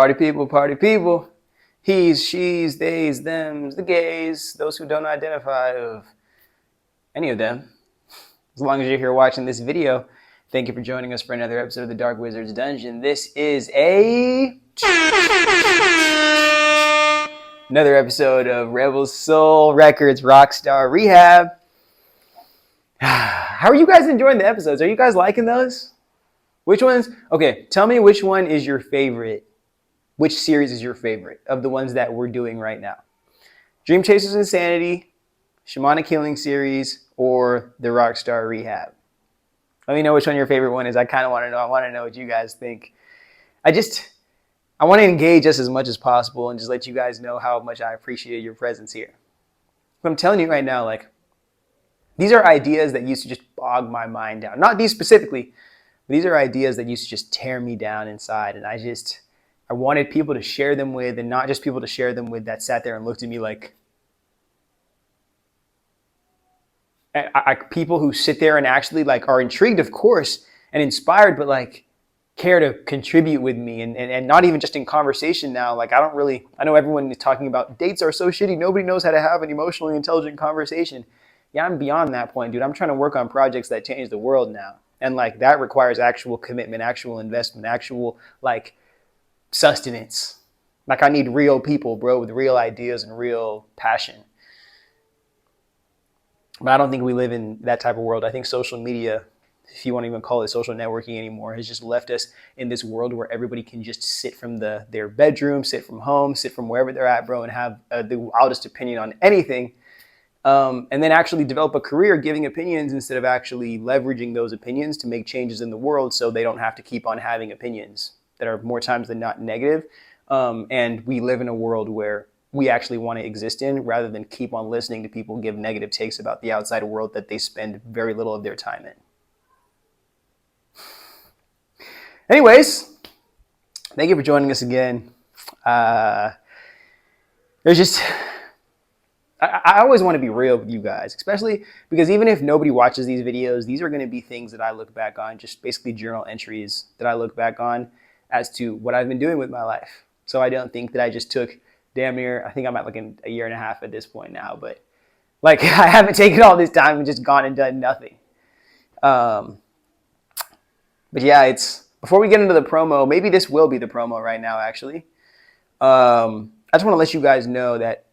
Party people. He's, she's, theys, thems, the gays, those who don't identify of any of them. As long as you're here watching this video, thank you for joining us for another episode of the Dark Wizard's Dungeon. This is another episode of Rebel Soul Records Rockstar Rehab. How are you guys enjoying the episodes? Are you guys liking those? Which ones? Okay, tell me which one is your favorite. Which series is your favorite of the ones that we're doing right now? Dream Chasers Insanity, Shamanic Healing series, or the Rockstar Rehab? Let me know which one your favorite one is. I kind of want to know. I want to know what you guys think. I want to engage just as much as possible and just let you guys know how much I appreciate your presence here. But I'm telling you right now, like, these are ideas that used to just bog my mind down. Not these specifically, but these are ideas that used to just tear me down inside. And I wanted people to share them with, and not just people to share them with that sat there and looked at me like, people who sit there and actually like are intrigued, of course, and inspired, but like care to contribute with me, and not even just in conversation now. Like I know everyone is talking about dates are so shitty. Nobody knows how to have an emotionally intelligent conversation. Yeah, I'm beyond that point, dude. I'm trying to work on projects that change the world now. And like that requires actual commitment, actual investment, actual like sustenance. Like I need real people, bro, with real ideas and real passion. But I don't think we live in that type of world. I think social media, if you want to even call it social networking anymore, has just left us in this world where everybody can just sit from their bedroom, sit from home, sit from wherever they're at, bro, and have the wildest opinion on anything. And then actually develop a career giving opinions instead of actually leveraging those opinions to make changes in the world so they don't have to keep on having opinions that are more times than not negative. And we live in a world where we actually want to exist in, rather than keep on listening to people give negative takes about the outside world that they spend very little of their time in. Anyways, thank you for joining us again. I always want to be real with you guys, especially because even if nobody watches these videos, these are going to be things that I look back on, just basically journal entries that I look back on as to what I've been doing with my life. So I don't think that I just took damn near, I think I'm at like a year and a half at this point now, but like I haven't taken all this time and just gone and done nothing. But yeah, before we get into the promo, maybe this will be the promo right now, actually. I just want to let you guys know that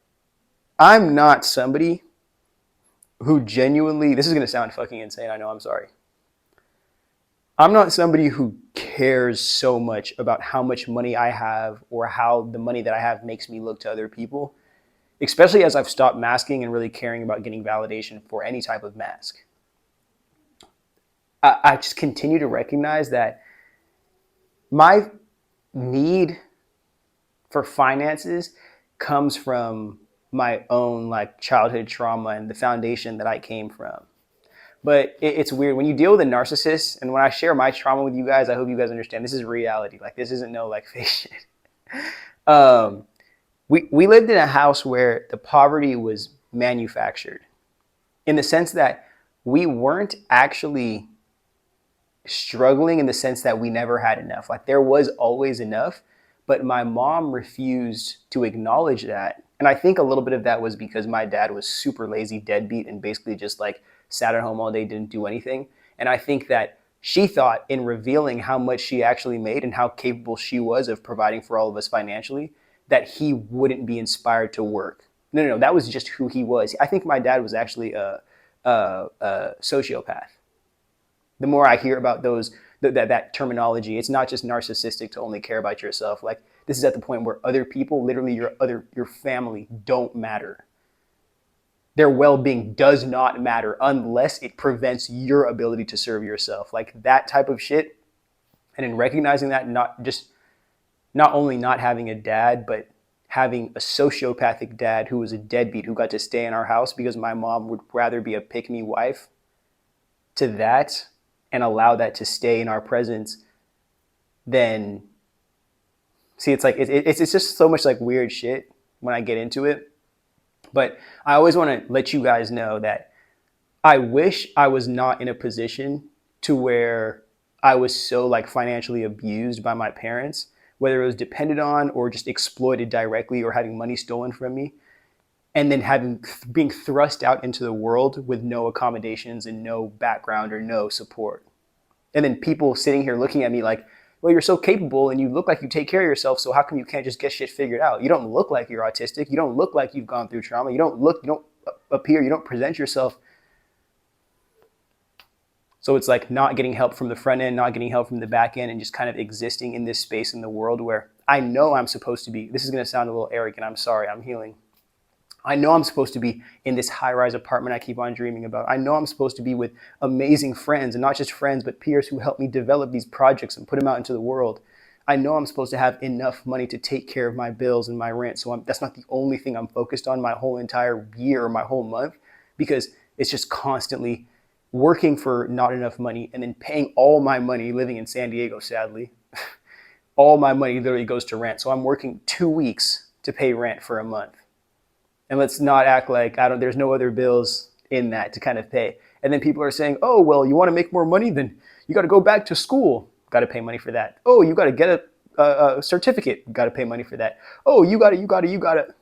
I'm not somebody who genuinely, this is going to sound fucking insane, I know, I'm sorry. I'm not somebody who cares so much about how much money I have or how the money that I have makes me look to other people, especially as I've stopped masking and really caring about getting validation for any type of mask. I just continue to recognize that my need for finances comes from my own like childhood trauma and the foundation that I came from. But it's weird when you deal with a narcissist, and when I share my trauma with you guys, I hope you guys understand this is reality. Like this isn't no like fake shit. We lived in a house where the poverty was manufactured, in the sense that we weren't actually struggling in the sense that we never had enough. Like there was always enough, but my mom refused to acknowledge that. And I think a little bit of that was because my dad was super lazy, deadbeat, and basically just like sat at home all day, didn't do anything. And I think that she thought in revealing how much she actually made and how capable she was of providing for all of us financially, that he wouldn't be inspired to work. No, that was just who he was. I think my dad was actually a sociopath. The more I hear about that terminology, it's not just narcissistic to only care about yourself. Like this is at the point where other people, literally your family, don't matter. Their well-being does not matter unless it prevents your ability to serve yourself. Like that type of shit. And in recognizing that, not only not having a dad, but having a sociopathic dad who was a deadbeat who got to stay in our house because my mom would rather be a pick-me wife, to that and allow that to stay in our presence, then see, it's like it's just so much like weird shit when I get into it. But I always want to let you guys know that I wish I was not in a position to where I was so like financially abused by my parents, whether it was depended on or just exploited directly or having money stolen from me, and then being thrust out into the world with no accommodations and no background or no support. And then people sitting here looking at me like, well, you're so capable and you look like you take care of yourself, so how come you can't just get shit figured out? You don't look like you're autistic. You don't look like you've gone through trauma. You don't appear, you don't present yourself. So it's like not getting help from the front end, not getting help from the back end, and just kind of existing in this space in the world where I know I'm supposed to be. This is going to sound a little arrogant. I'm sorry. I'm healing. I know I'm supposed to be in this high-rise apartment I keep on dreaming about. I know I'm supposed to be with amazing friends, and not just friends, but peers who help me develop these projects and put them out into the world. I know I'm supposed to have enough money to take care of my bills and my rent. So that's not the only thing I'm focused on my whole entire year or my whole month, because it's just constantly working for not enough money and then paying all my money living in San Diego, sadly. All my money literally goes to rent. So I'm working 2 weeks to pay rent for a month. And let's not act like there's no other bills in that to kind of pay. And then people are saying, oh, well, you want to make more money? Then you got to go back to school. Got to pay money for that. Oh, you got to get a certificate. Got to pay money for that. Oh, you got to.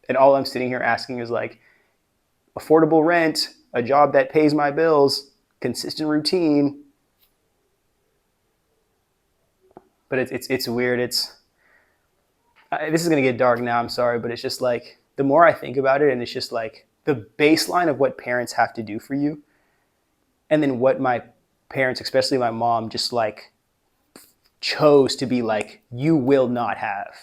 And all I'm sitting here asking is like affordable rent, a job that pays my bills, consistent routine. But it's weird. This is going to get dark now. I'm sorry, but it's just like, the more I think about it, and it's just like the baseline of what parents have to do for you, and then what my parents, especially my mom, just like chose to be like, you will not have.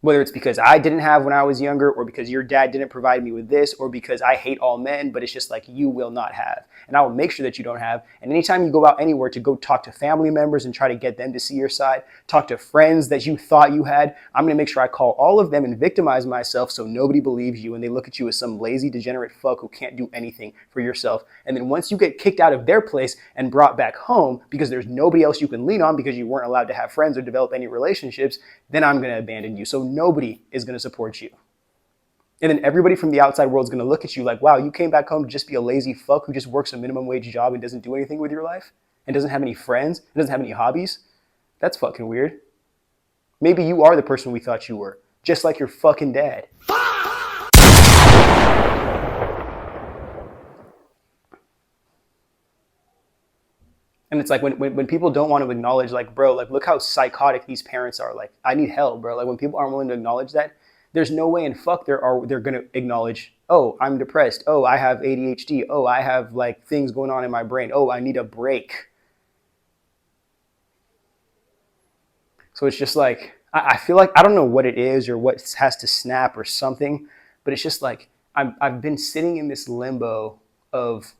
Whether it's because I didn't have when I was younger, or because your dad didn't provide me with this, or because I hate all men, but it's just like, you will not have. And I will make sure that you don't have. And anytime you go out anywhere to go talk to family members and try to get them to see your side, talk to friends that you thought you had, I'm going to make sure I call all of them and victimize myself so nobody believes you and they look at you as some lazy, degenerate fuck who can't do anything for yourself. And then once you get kicked out of their place and brought back home because there's nobody else you can lean on because you weren't allowed to have friends or develop any relationships, then I'm going to abandon you. So nobody is going to support you. And then everybody from the outside world is going to look at you like, wow, you came back home to just be a lazy fuck who just works a minimum wage job and doesn't do anything with your life and doesn't have any friends and doesn't have any hobbies. That's fucking weird. Maybe you are the person we thought you were, just like your fucking dad. And it's like when people don't want to acknowledge, like, bro, like, look how psychotic these parents are. Like, I need help, bro. Like, when people aren't willing to acknowledge that, there's no way in fuck they're going to acknowledge, oh, I'm depressed. Oh, I have ADHD. Oh, I have like things going on in my brain. Oh, I need a break. So it's just like, I feel like, I don't know what it is or what has to snap or something, but it's just like, I've been sitting in this limbo of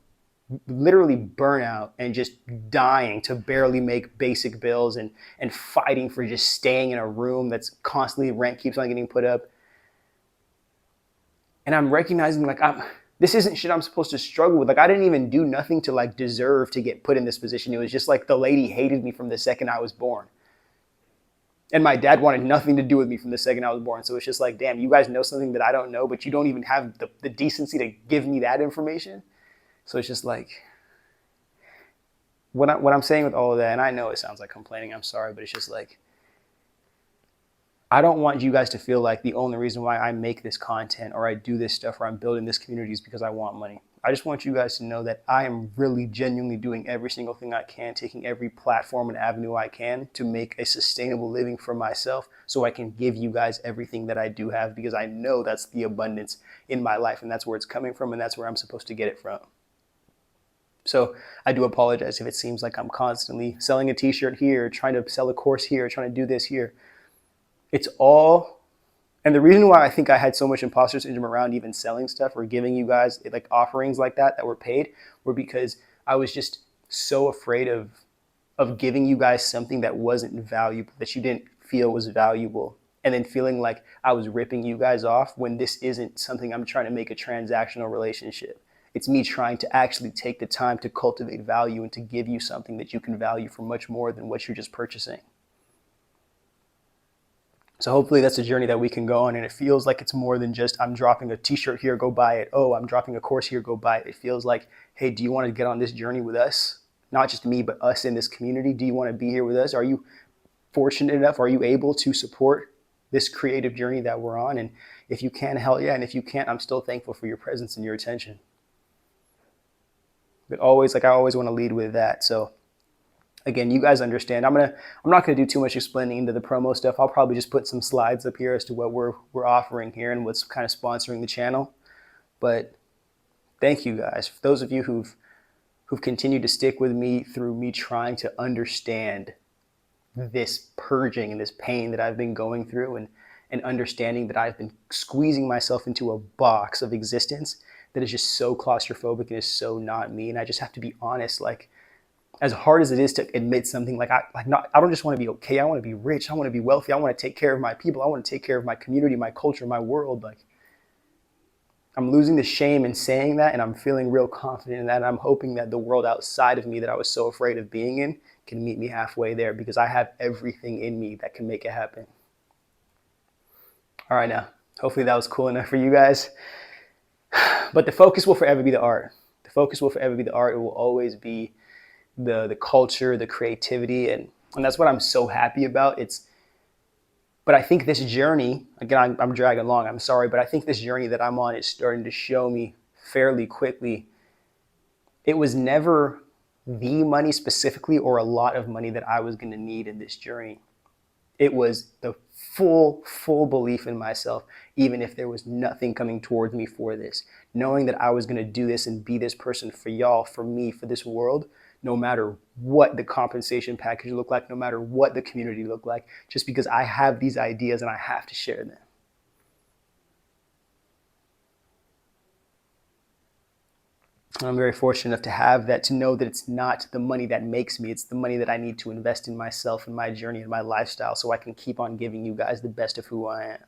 literally burnout and just dying to barely make basic bills and fighting for just staying in a room that's constantly, rent keeps on getting put up. And I'm recognizing like this isn't shit I'm supposed to struggle with. Like, I didn't even do nothing to like deserve to get put in this position. It was just like the lady hated me from the second I was born. And my dad wanted nothing to do with me from the second I was born. So it's just like, damn, you guys know something that I don't know, but you don't even have the decency to give me that information. So it's just like, what I'm saying with all of that, and I know it sounds like complaining, I'm sorry, but it's just like, I don't want you guys to feel like the only reason why I make this content or I do this stuff or I'm building this community is because I want money. I just want you guys to know that I am really genuinely doing every single thing I can, taking every platform and avenue I can to make a sustainable living for myself so I can give you guys everything that I do have, because I know that's the abundance in my life and that's where it's coming from and that's where I'm supposed to get it from. So I do apologize if it seems like I'm constantly selling a t-shirt here, trying to sell a course here, trying to do this here. It's all, and the reason why I think I had so much imposter syndrome around even selling stuff or giving you guys like offerings like that were paid were because I was just so afraid of giving you guys something that wasn't valuable, that you didn't feel was valuable, and then feeling like I was ripping you guys off when this isn't something I'm trying to make a transactional relationship. It's me trying to actually take the time to cultivate value and to give you something that you can value for much more than what you're just purchasing. So hopefully that's a journey that we can go on, and it feels like it's more than just I'm dropping a t-shirt here, go buy it. Oh, I'm dropping a course here, go buy it. It feels like, hey, do you want to get on this journey with us? Not just me, but us in this community. Do you want to be here with us? Are you fortunate enough? Are you able to support this creative journey that we're on? And if you can, hell yeah. And if you can't, I'm still thankful for your presence and your attention. But always, like I always want to lead with that. So again, you guys understand. I'm not gonna do too much explaining into the promo stuff. I'll probably just put some slides up here as to what we're offering here and what's kind of sponsoring the channel. But thank you guys. For those of you who've continued to stick with me through me trying to understand this purging and this pain that I've been going through, and understanding that I've been squeezing myself into a box of existence that is just so claustrophobic and is so not me. And I just have to be honest, like, as hard as it is to admit something, like I don't just want to be okay. I want to be rich. I want to be wealthy. I want to take care of my people. I want to take care of my community, my culture, my world. Like, I'm losing the shame in saying that, and I'm feeling real confident in that. And I'm hoping that the world outside of me that I was so afraid of being in can meet me halfway there, because I have everything in me that can make it happen. All right, now, hopefully that was cool enough for you guys. But the focus will forever be the art. The focus will forever be the art. It will always be the culture, the creativity, and that's what I'm so happy about. But I think this journey, again, I'm dragging along, I'm sorry, but I think this journey that I'm on is starting to show me fairly quickly. It was never the money specifically, or a lot of money, that I was going to need in this journey. It was the full belief in myself, even if there was nothing coming towards me for this. Knowing that I was going to do this and be this person for y'all, for me, for this world, no matter what the compensation package looked like, no matter what the community looked like, just because I have these ideas and I have to share them. I'm very fortunate enough to have that, to know that it's not the money that makes me, it's the money that I need to invest in myself and my journey and my lifestyle, so I can keep on giving you guys the best of who I am.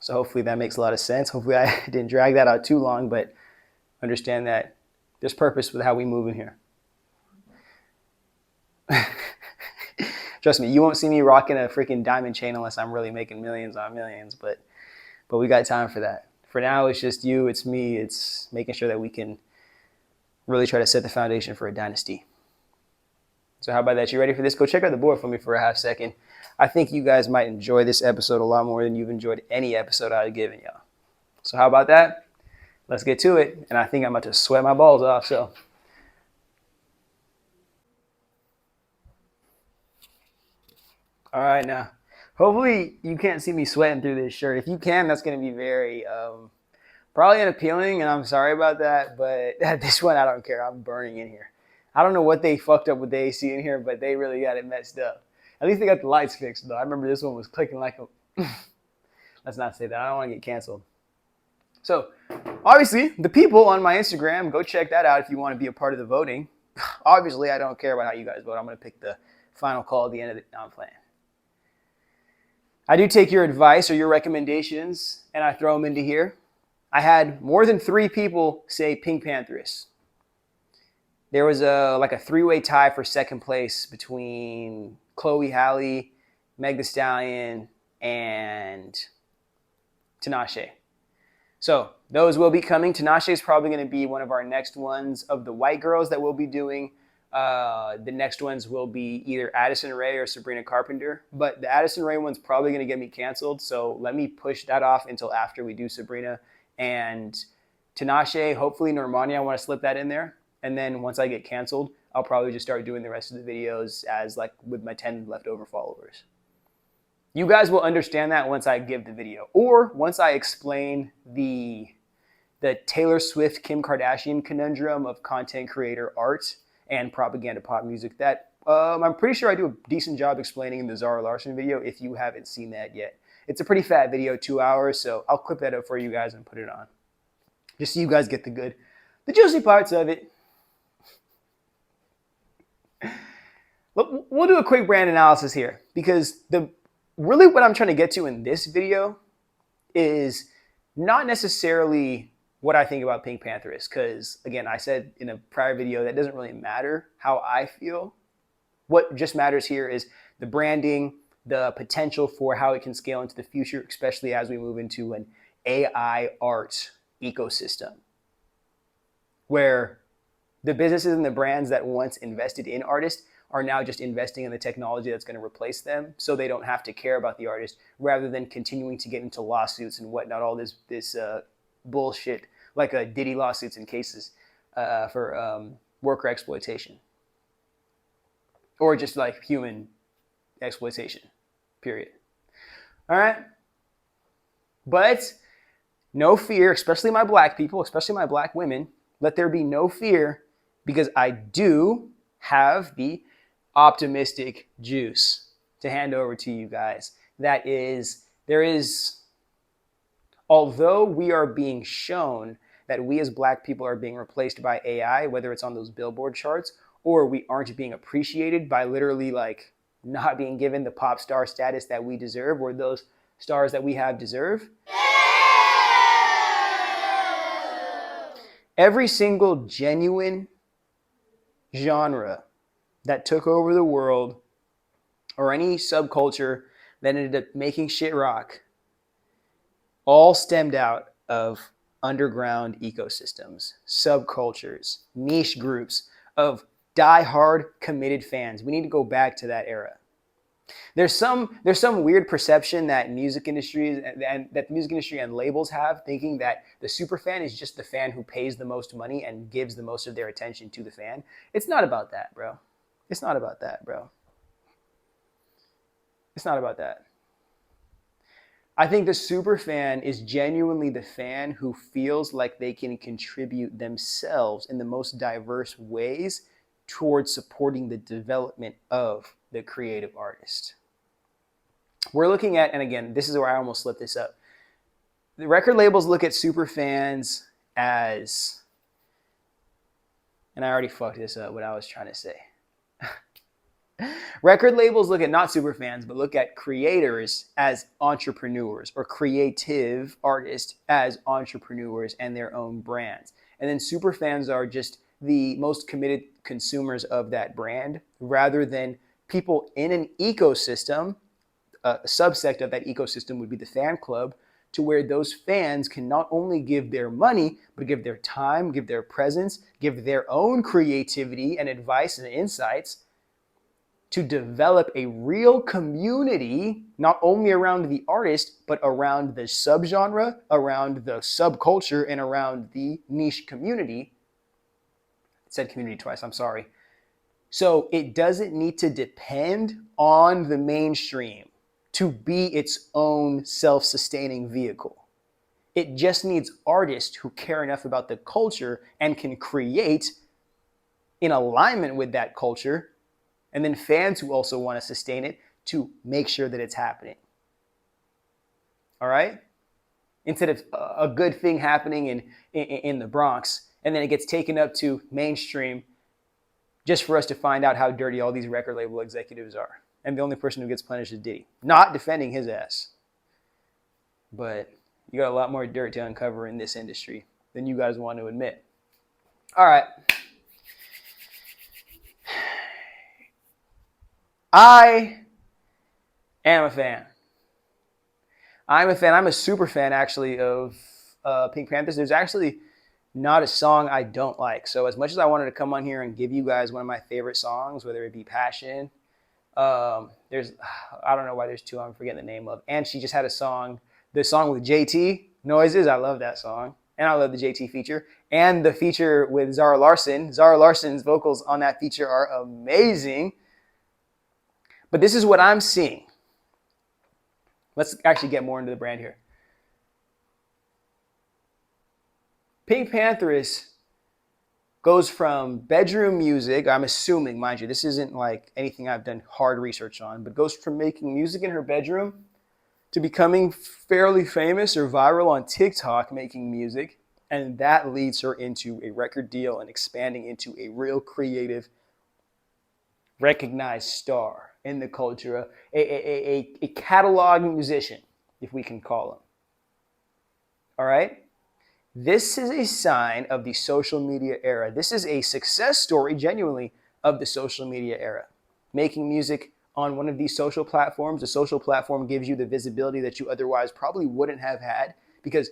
So hopefully that makes a lot of sense. Hopefully I didn't drag that out too long, but understand that there's purpose with how we move in here. Trust me, you won't see me rocking a freaking diamond chain unless I'm really making millions on millions, but we got time for that. For now, it's just you, it's me, it's making sure that we can really try to set the foundation for a dynasty. So how about that? You ready for this? Go check out the board for me for a half second. I think you guys might enjoy this episode a lot more than you've enjoyed any episode I've given y'all. So how about that? Let's get to it. And I think I'm about to sweat my balls off, so. All right, now. Hopefully you can't see me sweating through this shirt. If you can, that's going to be very probably unappealing, and I'm sorry about that, but at this one, I don't care. I'm burning in here. I don't know what they fucked up with the AC in here, but they really got it messed up. At least they got the lights fixed, though. I remember this one was clicking like a... Let's not say that. I don't want to get canceled. So, obviously, the people on my Instagram, go check that out if you want to be a part of the voting. Obviously, I don't care about how you guys vote. I'm going to pick the final call at the end of the... No, I'm playing. I do take your advice or your recommendations, and I throw them into here. I had more than 3 people say Pink Panthress. There was a 3-way tie for second place between Chloe Halle, Meg Thee Stallion, and Tinashe. So those will be coming. Tinashe is probably going to be one of our next ones of the white girls that we'll be doing. The next ones will be either Addison Rae or Sabrina Carpenter. But the Addison Rae one's probably going to get me canceled. So let me push that off until after we do Sabrina. And Tinashe, hopefully Normani, I want to slip that in there. And then once I get canceled, I'll probably just start doing the rest of the videos as like with my 10 leftover followers. You guys will understand that once I give the video, or once I explain the Taylor Swift, Kim Kardashian conundrum of content creator art and propaganda pop music. That I'm pretty sure I do a decent job explaining in the Zara Larsson video if you haven't seen that yet. It's a pretty fat video, 2 hours, so I'll clip that up for you guys and put it on. Just so you guys get the juicy parts of it. We'll do a quick brand analysis here, because really what I'm trying to get to in this video is not necessarily what I think about Pink Panthress, because again, I said in a prior video that doesn't really matter how I feel. What just matters here is the branding, the potential for how it can scale into the future, especially as we move into an AI art ecosystem, where the businesses and the brands that once invested in artists are now just investing in the technology that's going to replace them, so they don't have to care about the artist, rather than continuing to get into lawsuits and whatnot, all this bullshit, like Diddy lawsuits and cases for worker exploitation, or just like human exploitation, period. All right? But no fear, especially my black people, especially my black women. Let there be no fear, because I do have the optimistic juice to hand over to you guys. That is, there is, although we are being shown that we as black people are being replaced by AI, whether it's on those billboard charts, or we aren't being appreciated by literally like not being given the pop star status that we deserve, or those stars that we have deserve. Every single genuine genre that took over the world, or any subculture that ended up making shit rock, all stemmed out of underground ecosystems, subcultures, niche groups of die-hard committed fans. We need to go back to that era. There's some weird perception that music industries and that the music industry and labels have, thinking that the super fan is just the fan who pays the most money and gives the most of their attention to the fan. It's not about that, bro. It's not about that, bro. It's not about that. I think the super fan is genuinely the fan who feels like they can contribute themselves in the most diverse ways towards supporting the development of the creative artist. We're looking at, and again, this is where I almost slipped this up. The record labels look at super fans as, and I already fucked this up, what I was trying to say. Record labels look at not super fans, but look at creators as entrepreneurs, or creative artists as entrepreneurs and their own brands. And then super fans are just the most committed consumers of that brand, rather than people in an ecosystem. A subsect of that ecosystem would be the fan club, to where those fans can not only give their money, but give their time, give their presence, give their own creativity and advice and insights to develop a real community, not only around the artist, but around the subgenre, around the subculture, and around the niche community. I said community twice, I'm sorry. So it doesn't need to depend on the mainstream to be its own self-sustaining vehicle. It just needs artists who care enough about the culture and can create in alignment with that culture, and then fans who also want to sustain it to make sure that it's happening. All right? Instead of a good thing happening in the Bronx, and then it gets taken up to mainstream just for us to find out how dirty all these record label executives are. And the only person who gets punished is Diddy. Not defending his ass. But you got a lot more dirt to uncover in this industry than you guys want to admit. All right. I am a fan. I'm a fan. I'm a super fan, actually, of Pink Panthress. There's actually not a song I don't like. So as much as I wanted to come on here and give you guys one of my favorite songs, whether it be Passion, I don't know why there's two I'm forgetting the name of. And she just had a song, the song with JT, Noises. I love that song. And I love the JT feature. And the feature with Zara Larsson. Zara Larsson's vocals on that feature are amazing. But this is what I'm seeing. Let's actually get more into the brand here. Pink Panthress goes from bedroom music, I'm assuming, mind you, this isn't like anything I've done hard research on, but goes from making music in her bedroom to becoming fairly famous or viral on TikTok making music. And that leads her into a record deal and expanding into a real creative, recognized star in the culture, a catalog musician, if we can call him. All right? This is a sign of the social media era. This is a success story, genuinely, of the social media era. Making music on one of these social platforms. The social platform gives you the visibility that you otherwise probably wouldn't have had, because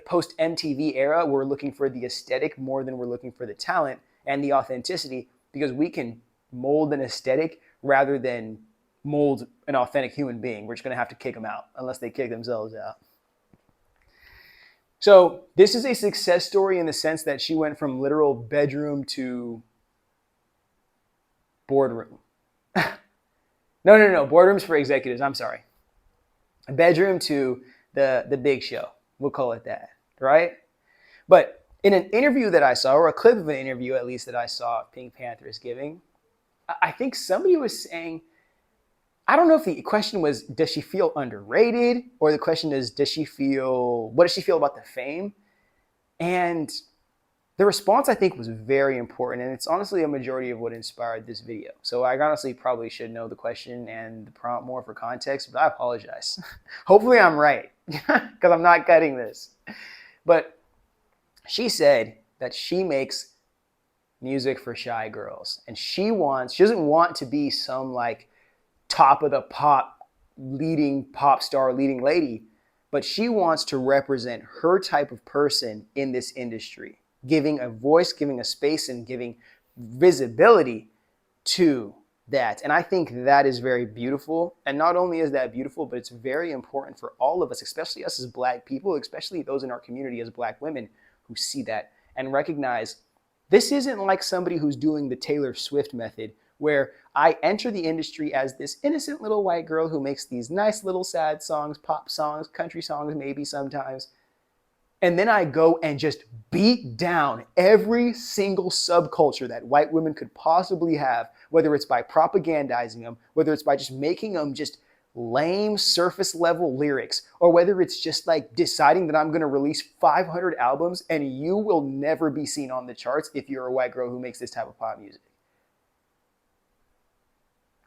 post-MTV era, we're looking for the aesthetic more than we're looking for the talent and the authenticity, because we can mold an aesthetic rather than mold an authentic human being. We're just going to have to kick them out unless they kick themselves out. So this is a success story in the sense that she went from literal bedroom to boardroom. No. Boardroom's for executives. I'm sorry. Bedroom to the big show. We'll call it that, right? But in an interview that I saw, or a clip of an interview at least that I saw Pink Panthress giving, I think somebody was saying, I don't know if the question was, does she feel underrated? Or the question is, what does she feel about the fame? And the response, I think, was very important. And it's honestly a majority of what inspired this video. So I honestly probably should know the question and the prompt more for context, but I apologize. Hopefully I'm right, because I'm not cutting this. But she said that she makes music for shy girls. And she doesn't want to be some like top of the pop, leading pop star, leading lady, but she wants to represent her type of person in this industry, giving a voice, giving a space, and giving visibility to that. And I think that is very beautiful. And not only is that beautiful, but it's very important for all of us, especially us as Black people, especially those in our community as Black women who see that and recognize this isn't like somebody who's doing the Taylor Swift method, where I enter the industry as this innocent little white girl who makes these nice little sad songs, pop songs, country songs maybe sometimes. And then I go and just beat down every single subculture that white women could possibly have, whether it's by propagandizing them, whether it's by just making them just lame surface level lyrics, or whether it's just like deciding that I'm going to release 500 albums and you will never be seen on the charts if you're a white girl who makes this type of pop music.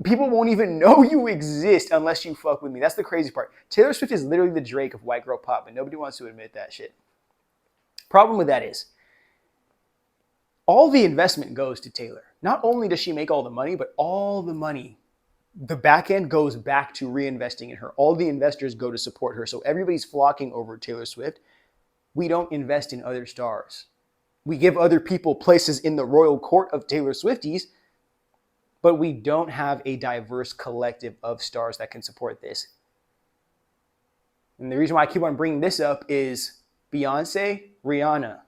People won't even know you exist unless you fuck with me. That's the crazy part. Taylor Swift is literally the Drake of white girl pop, but nobody wants to admit that shit. Problem with that is, all the investment goes to Taylor. Not only does she make all the money, but all the money, the back end goes back to reinvesting in her. All the investors go to support her. So everybody's flocking over Taylor Swift. We don't invest in other stars. We give other people places in the royal court of Taylor Swifties, but we don't have a diverse collective of stars that can support this. And the reason why I keep on bringing this up is Beyonce, Rihanna.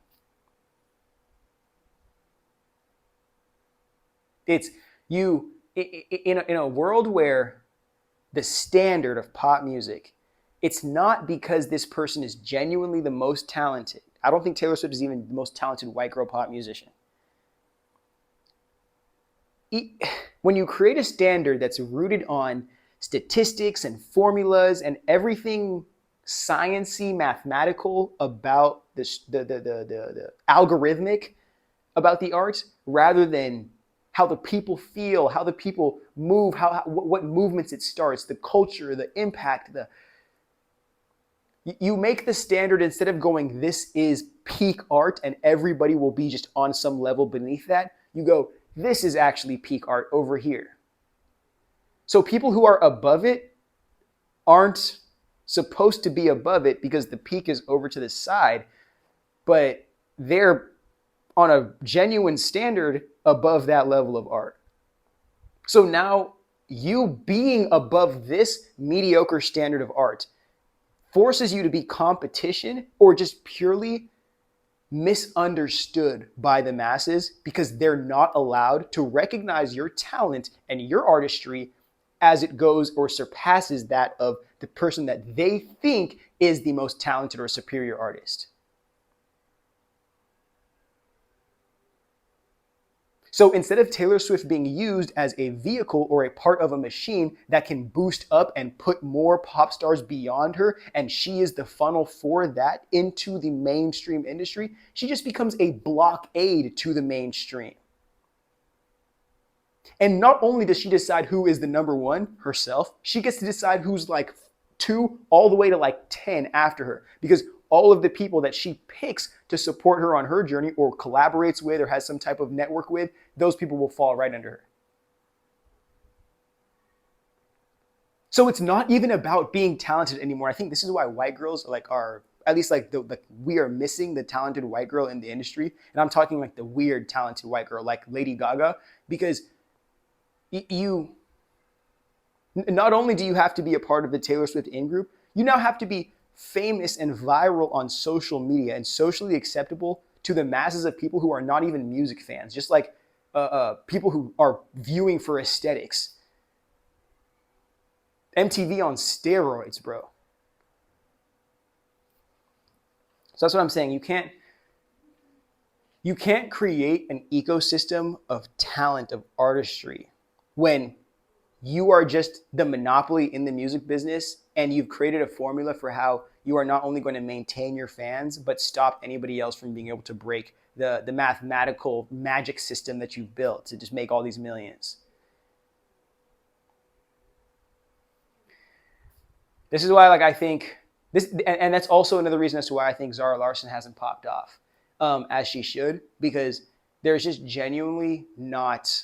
It's you in a world where the standard of pop music, it's not because this person is genuinely the most talented. I don't think Taylor Swift is even the most talented white girl pop musician. When you create a standard that's rooted on statistics and formulas and everything sciencey, mathematical about the algorithmic about the arts, rather than how the people feel, how the people move, what movements it starts, the culture, the impact, you make the standard, instead of going, this is peak art and everybody will be just on some level beneath that, you go, this is actually peak art over here. So people who are above it aren't supposed to be above it because the peak is over to the side, but they're on a genuine standard above that level of art. So now you being above this mediocre standard of art forces you to be competition or just purely misunderstood by the masses because they're not allowed to recognize your talent and your artistry as it goes or surpasses that of the person that they think is the most talented or superior artist. So instead of Taylor Swift being used as a vehicle or a part of a machine that can boost up and put more pop stars beyond her, and she is the funnel for that into the mainstream industry, she just becomes a blockade to the mainstream. And not only does she decide who is the number one herself, she gets to decide who's like 2 all the way to like 10 after her, because all of the people that she picks to support her on her journey or collaborates with or has some type of network with, those people will fall right under her. So it's not even about being talented anymore. I think this is why white girls are at least we are missing the talented white girl in the industry. And I'm talking like the weird talented white girl like Lady Gaga, because you not only do you have to be a part of the Taylor Swift in-group, you now have to be famous and viral on social media and socially acceptable to the masses of people who are not even music fans, just like people who are viewing for aesthetics. MTV on steroids, bro. So that's what I'm saying. You can't create an ecosystem of talent, of artistry, when you are just the monopoly in the music business and you've created a formula for how you are not only going to maintain your fans, but stop anybody else from being able to break the mathematical magic system that you've built to just make all these millions. This is why, like, I think this, and that's also another reason as to why I think Zara Larsson hasn't popped off as she should, because there's just genuinely not.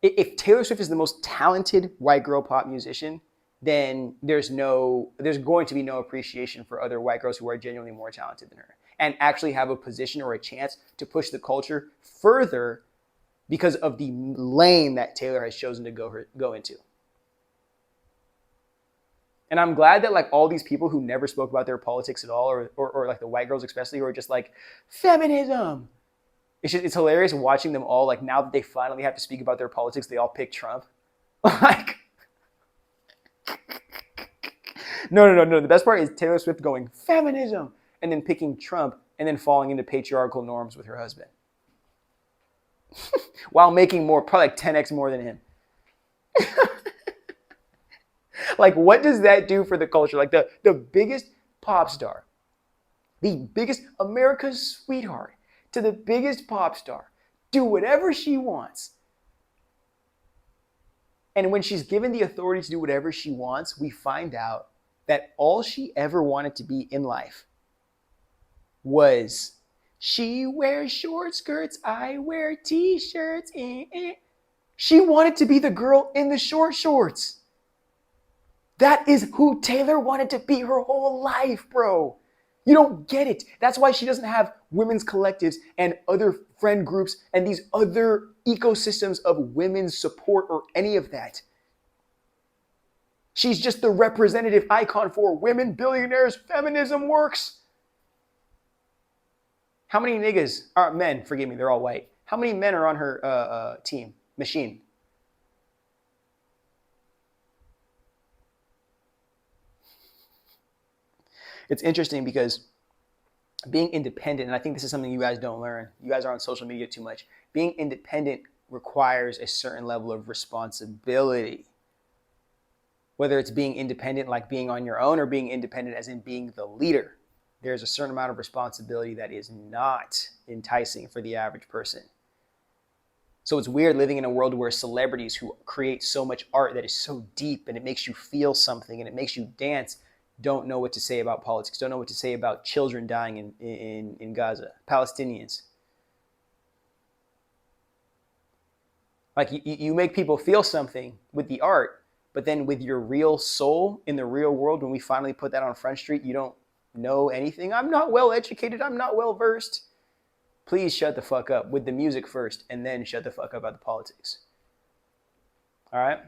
If Taylor Swift is the most talented white girl pop musician, then there's going to be no appreciation for other white girls who are genuinely more talented than her and actually have a position or a chance to push the culture further because of the lane that Taylor has chosen to go into. And I'm glad that like all these people who never spoke about their politics at all, or like the white girls especially, who are just like, feminism. It's hilarious watching them all, like now that they finally have to speak about their politics, they all pick Trump. Like, no. The best part is Taylor Swift going, feminism, and then picking Trump, and then falling into patriarchal norms with her husband. While making more, probably like 10x more than him. Like, what does that do for the culture? Like the biggest pop star, the biggest America's sweetheart, to the biggest pop star, do whatever she wants. And when she's given the authority to do whatever she wants, we find out that all she ever wanted to be in life was, she wears short skirts, I wear t-shirts. She wanted to be the girl in the short shorts. That is who Taylor wanted to be her whole life, bro. You don't get it. That's why she doesn't have women's collectives and other friend groups and these other ecosystems of women's support or any of that. She's just the representative icon for women, billionaires, feminism works. How many niggas, or men, forgive me, they're all white. How many men are on her team, machine? It's interesting because being independent, and I think this is something you guys don't learn. You guys are on social media too much. Being independent requires a certain level of responsibility. Whether it's being independent like being on your own, or being independent as in being the leader, there's a certain amount of responsibility that is not enticing for the average person. So it's weird living in a world where celebrities who create so much art that is so deep and it makes you feel something and it makes you dance don't know what to say about politics, don't know what to say about children dying in Gaza, Palestinians. Like you make people feel something with the art, but then with your real soul in the real world, when we finally put that on Front Street, you don't know anything. I'm not well educated, I'm not well versed. Please shut the fuck up with the music first and then shut the fuck up about the politics. All right?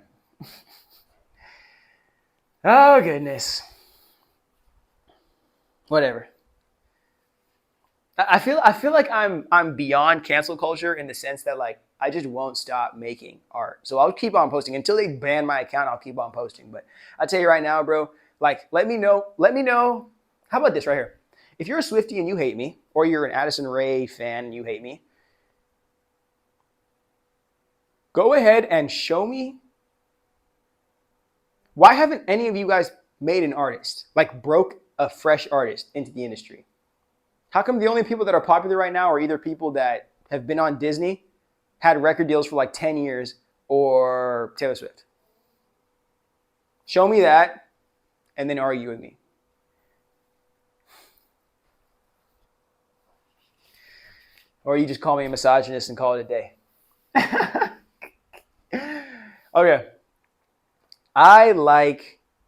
Oh, goodness. Whatever. I feel like I'm beyond cancel culture in the sense that like I just won't stop making art. So I'll keep on posting until they ban my account. I'll keep on posting. But I'll tell you right now, bro. Like, let me know. How about this right here? If you're a Swiftie and you hate me, or you're an Addison Rae fan and you hate me, go ahead and show me. Why haven't any of you guys made an artist, like broke a fresh artist into the industry? How come the only people that are popular right now are either people that have been on Disney, had record deals for like 10 years, or Taylor Swift? Show me that, and then argue with me. Or you just call me a misogynist and call it a day. Okay.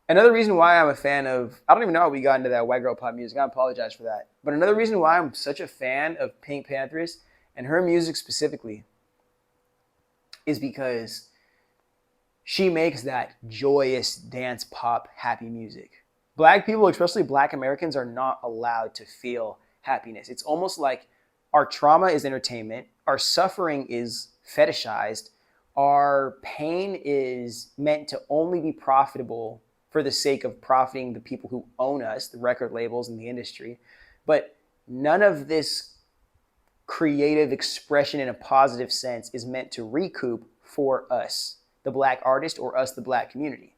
Another reason why I'm a fan of, I don't even know how we got into that white girl pop music. I apologize for that. But another reason why I'm such a fan of Pink Panthress and her music specifically is because she makes that joyous dance pop happy music. Black people, especially Black Americans, are not allowed to feel happiness. It's almost like our trauma is entertainment, our suffering is fetishized, our pain is meant to only be profitable for the sake of profiting the people who own us, the record labels and the industry. But none of this creative expression in a positive sense is meant to recoup for us, the Black artist, or us, the Black community.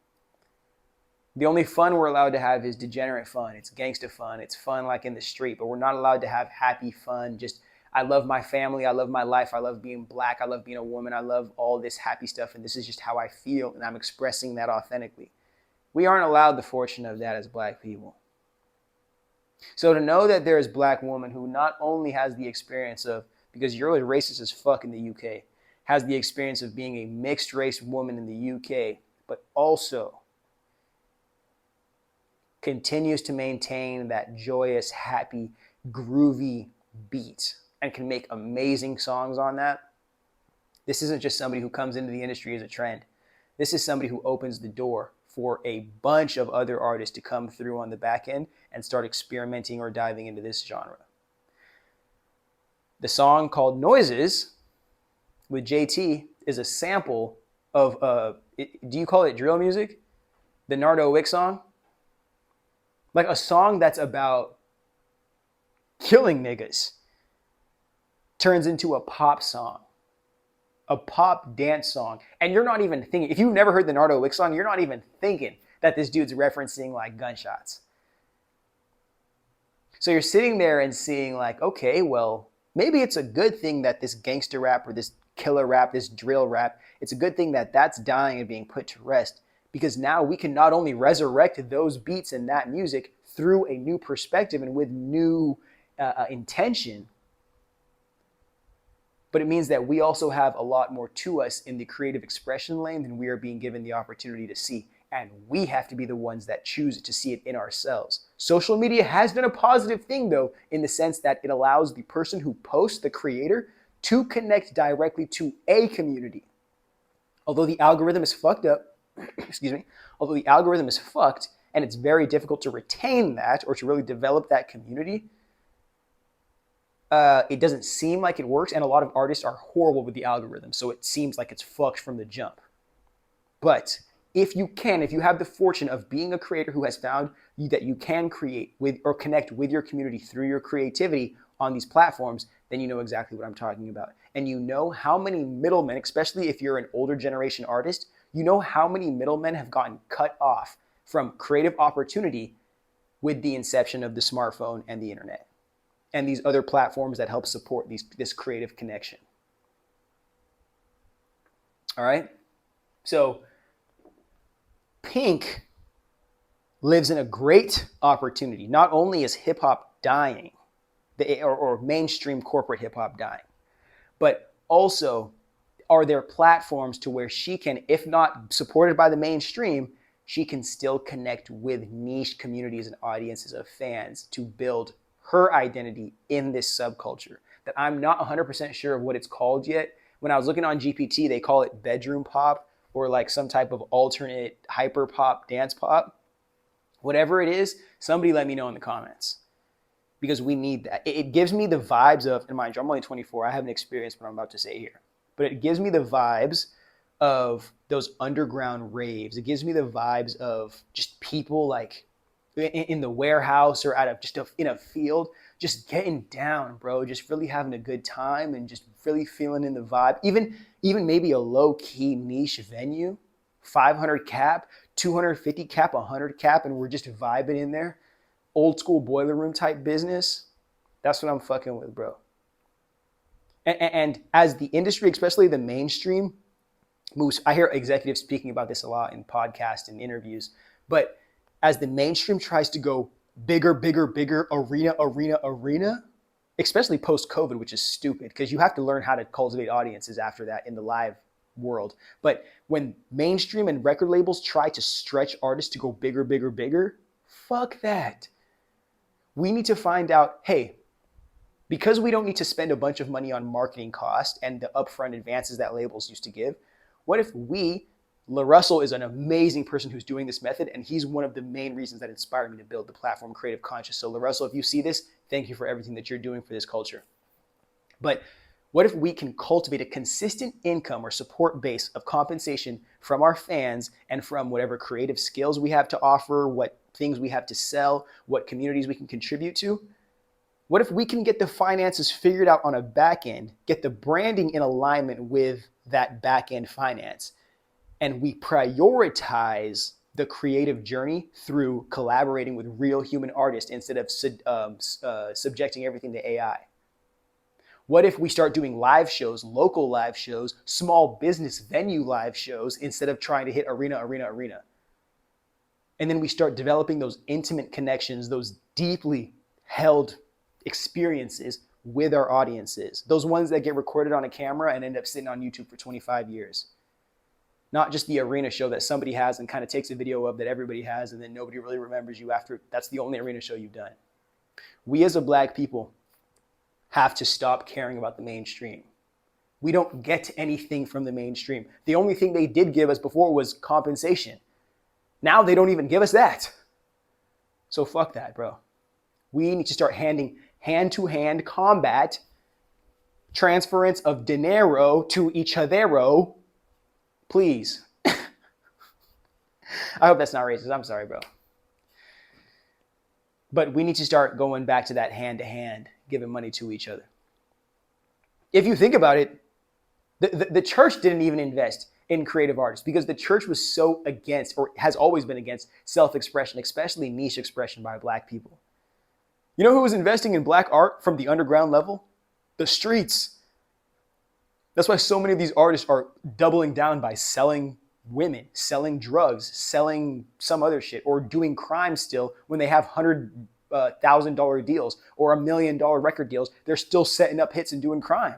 The only fun we're allowed to have is degenerate fun. It's gangsta fun. It's fun like in the street, but we're not allowed to have happy fun. Just, I love my family. I love my life. I love being Black. I love being a woman. I love all this happy stuff, and this is just how I feel, and I'm expressing that authentically. We aren't allowed the fortune of that as Black people. So to know that there is Black woman who not only has the experience of, because you're racist as fuck in the UK, has the experience of being a mixed race woman in the UK, but also continues to maintain that joyous, happy, groovy beat and can make amazing songs on that. This isn't just somebody who comes into the industry as a trend. This is somebody who opens the door for a bunch of other artists to come through on the back end and start experimenting or diving into this genre. The song called Noises with JT is a sample of, do you call it drill music? The Nardo Wick song? Like a song that's about killing niggas turns into a pop song, a pop dance song. And you're not even thinking, if you've never heard the Nardo Wick song, you're not even thinking that this dude's referencing like gunshots. So you're sitting there and seeing like, okay, well, maybe it's a good thing that this gangster rap or this killer rap, this drill rap, it's a good thing that that's dying and being put to rest. Because now we can not only resurrect those beats and that music through a new perspective and with new intention, but it means that we also have a lot more to us in the creative expression lane than we are being given the opportunity to see. And we have to be the ones that choose to see it in ourselves. Social media has been a positive thing, though, in the sense that it allows the person who posts, the creator, to connect directly to a community. Although the algorithm is fucked up, although the algorithm is fucked and it's very difficult to retain that or to really develop that community, it doesn't seem like it works, and a lot of artists are horrible with the algorithm, so it seems like it's fucked from the jump. But if you have the fortune of being a creator who has found that you can create with or connect with your community through your creativity on these platforms, then you know exactly what I'm talking about. And you know how many middlemen, especially if you're an older generation artist, you know how many middlemen have gotten cut off from creative opportunity with the inception of the smartphone and the internet and these other platforms that help support this creative connection. All right? So Pink lives in a great opportunity. Not only is hip-hop dying, or mainstream corporate hip-hop dying, but also are there platforms to where she can, if not supported by the mainstream, she can still connect with niche communities and audiences of fans to build her identity in this subculture that I'm not 100% sure of what it's called yet. When I was looking on GPT, they call it bedroom pop or like some type of alternate hyper pop, dance pop. Whatever it is, somebody let me know in the comments because we need that. It gives me the vibes of, and mind you, I'm only 24. I haven't experienced what I'm about to say here, but it gives me the vibes of those underground raves. It gives me the vibes of just people like in the warehouse or in a field, just getting down, bro, just really having a good time and just really feeling in the vibe. Even maybe a low-key niche venue, 500 cap, 250 cap, 100 cap, and we're just vibing in there. Old school boiler room type business. That's what I'm fucking with, bro. And as the industry, especially the mainstream, moves, I hear executives speaking about this a lot in podcasts and interviews, but as the mainstream tries to go bigger, arena, especially post-COVID, which is stupid because you have to learn how to cultivate audiences after that in the live world. But when mainstream and record labels try to stretch artists to go bigger, fuck that. We need to find out, hey, Because we don't need to spend a bunch of money on marketing costs and the upfront advances that labels used to give, what if LaRussell is an amazing person who's doing this method, and he's one of the main reasons that inspired me to build the platform Creative Conscious. So LaRussell, if you see this, thank you for everything that you're doing for this culture. But what if we can cultivate a consistent income or support base of compensation from our fans and from whatever creative skills we have to offer, what things we have to sell, what communities we can contribute to? What if we can get the finances figured out on a back end, get the branding in alignment with that back end finance, and we prioritize the creative journey through collaborating with real human artists instead of subjecting everything to AI? What if we start doing live shows, local live shows, small business venue live shows instead of trying to hit arena? And then we start developing those intimate connections, those deeply held experiences with our audiences, those ones that get recorded on a camera and end up sitting on YouTube for 25 years. Not just the arena show that somebody has and kind of takes a video of that everybody has and then nobody really remembers you after that's the only arena show you've done. We as a Black people have to stop caring about the mainstream. We don't get anything from the mainstream. The only thing they did give us before was compensation. Now they don't even give us that. So fuck that, bro. We need to start handing hand-to-hand combat, transference of dinero to each other. Please. I hope that's not racist. I'm sorry, bro. But we need to start going back to that hand-to-hand, giving money to each other. If you think about it, the church didn't even invest in creative artists because the church was so against, or has always been against, self-expression, especially niche expression by Black people. You know who was investing in Black art from the underground level? The streets. That's why so many of these artists are doubling down by selling women, selling drugs, selling some other shit, or doing crime still when they have $100,000 deals or $1 million record deals. They're still setting up hits and doing crime.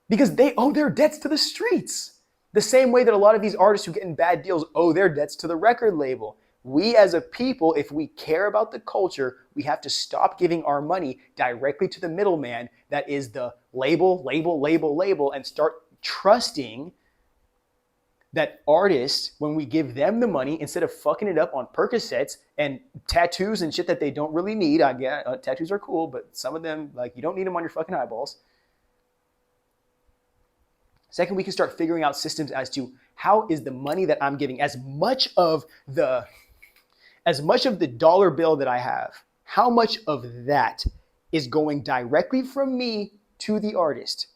Because they owe their debts to the streets. The same way that a lot of these artists who get in bad deals owe their debts to the record label. We as a people, if we care about the culture, we have to stop giving our money directly to the middleman that is the label, and start trusting that artists, when we give them the money, instead of fucking it up on Percocets and tattoos and shit that they don't really need. I get tattoos are cool, but some of them, like, you don't need them on your fucking eyeballs. Second, we can start figuring out systems as to how is the money that I'm giving, as much of the dollar bill that I have, how much of that is going directly from me to the artist?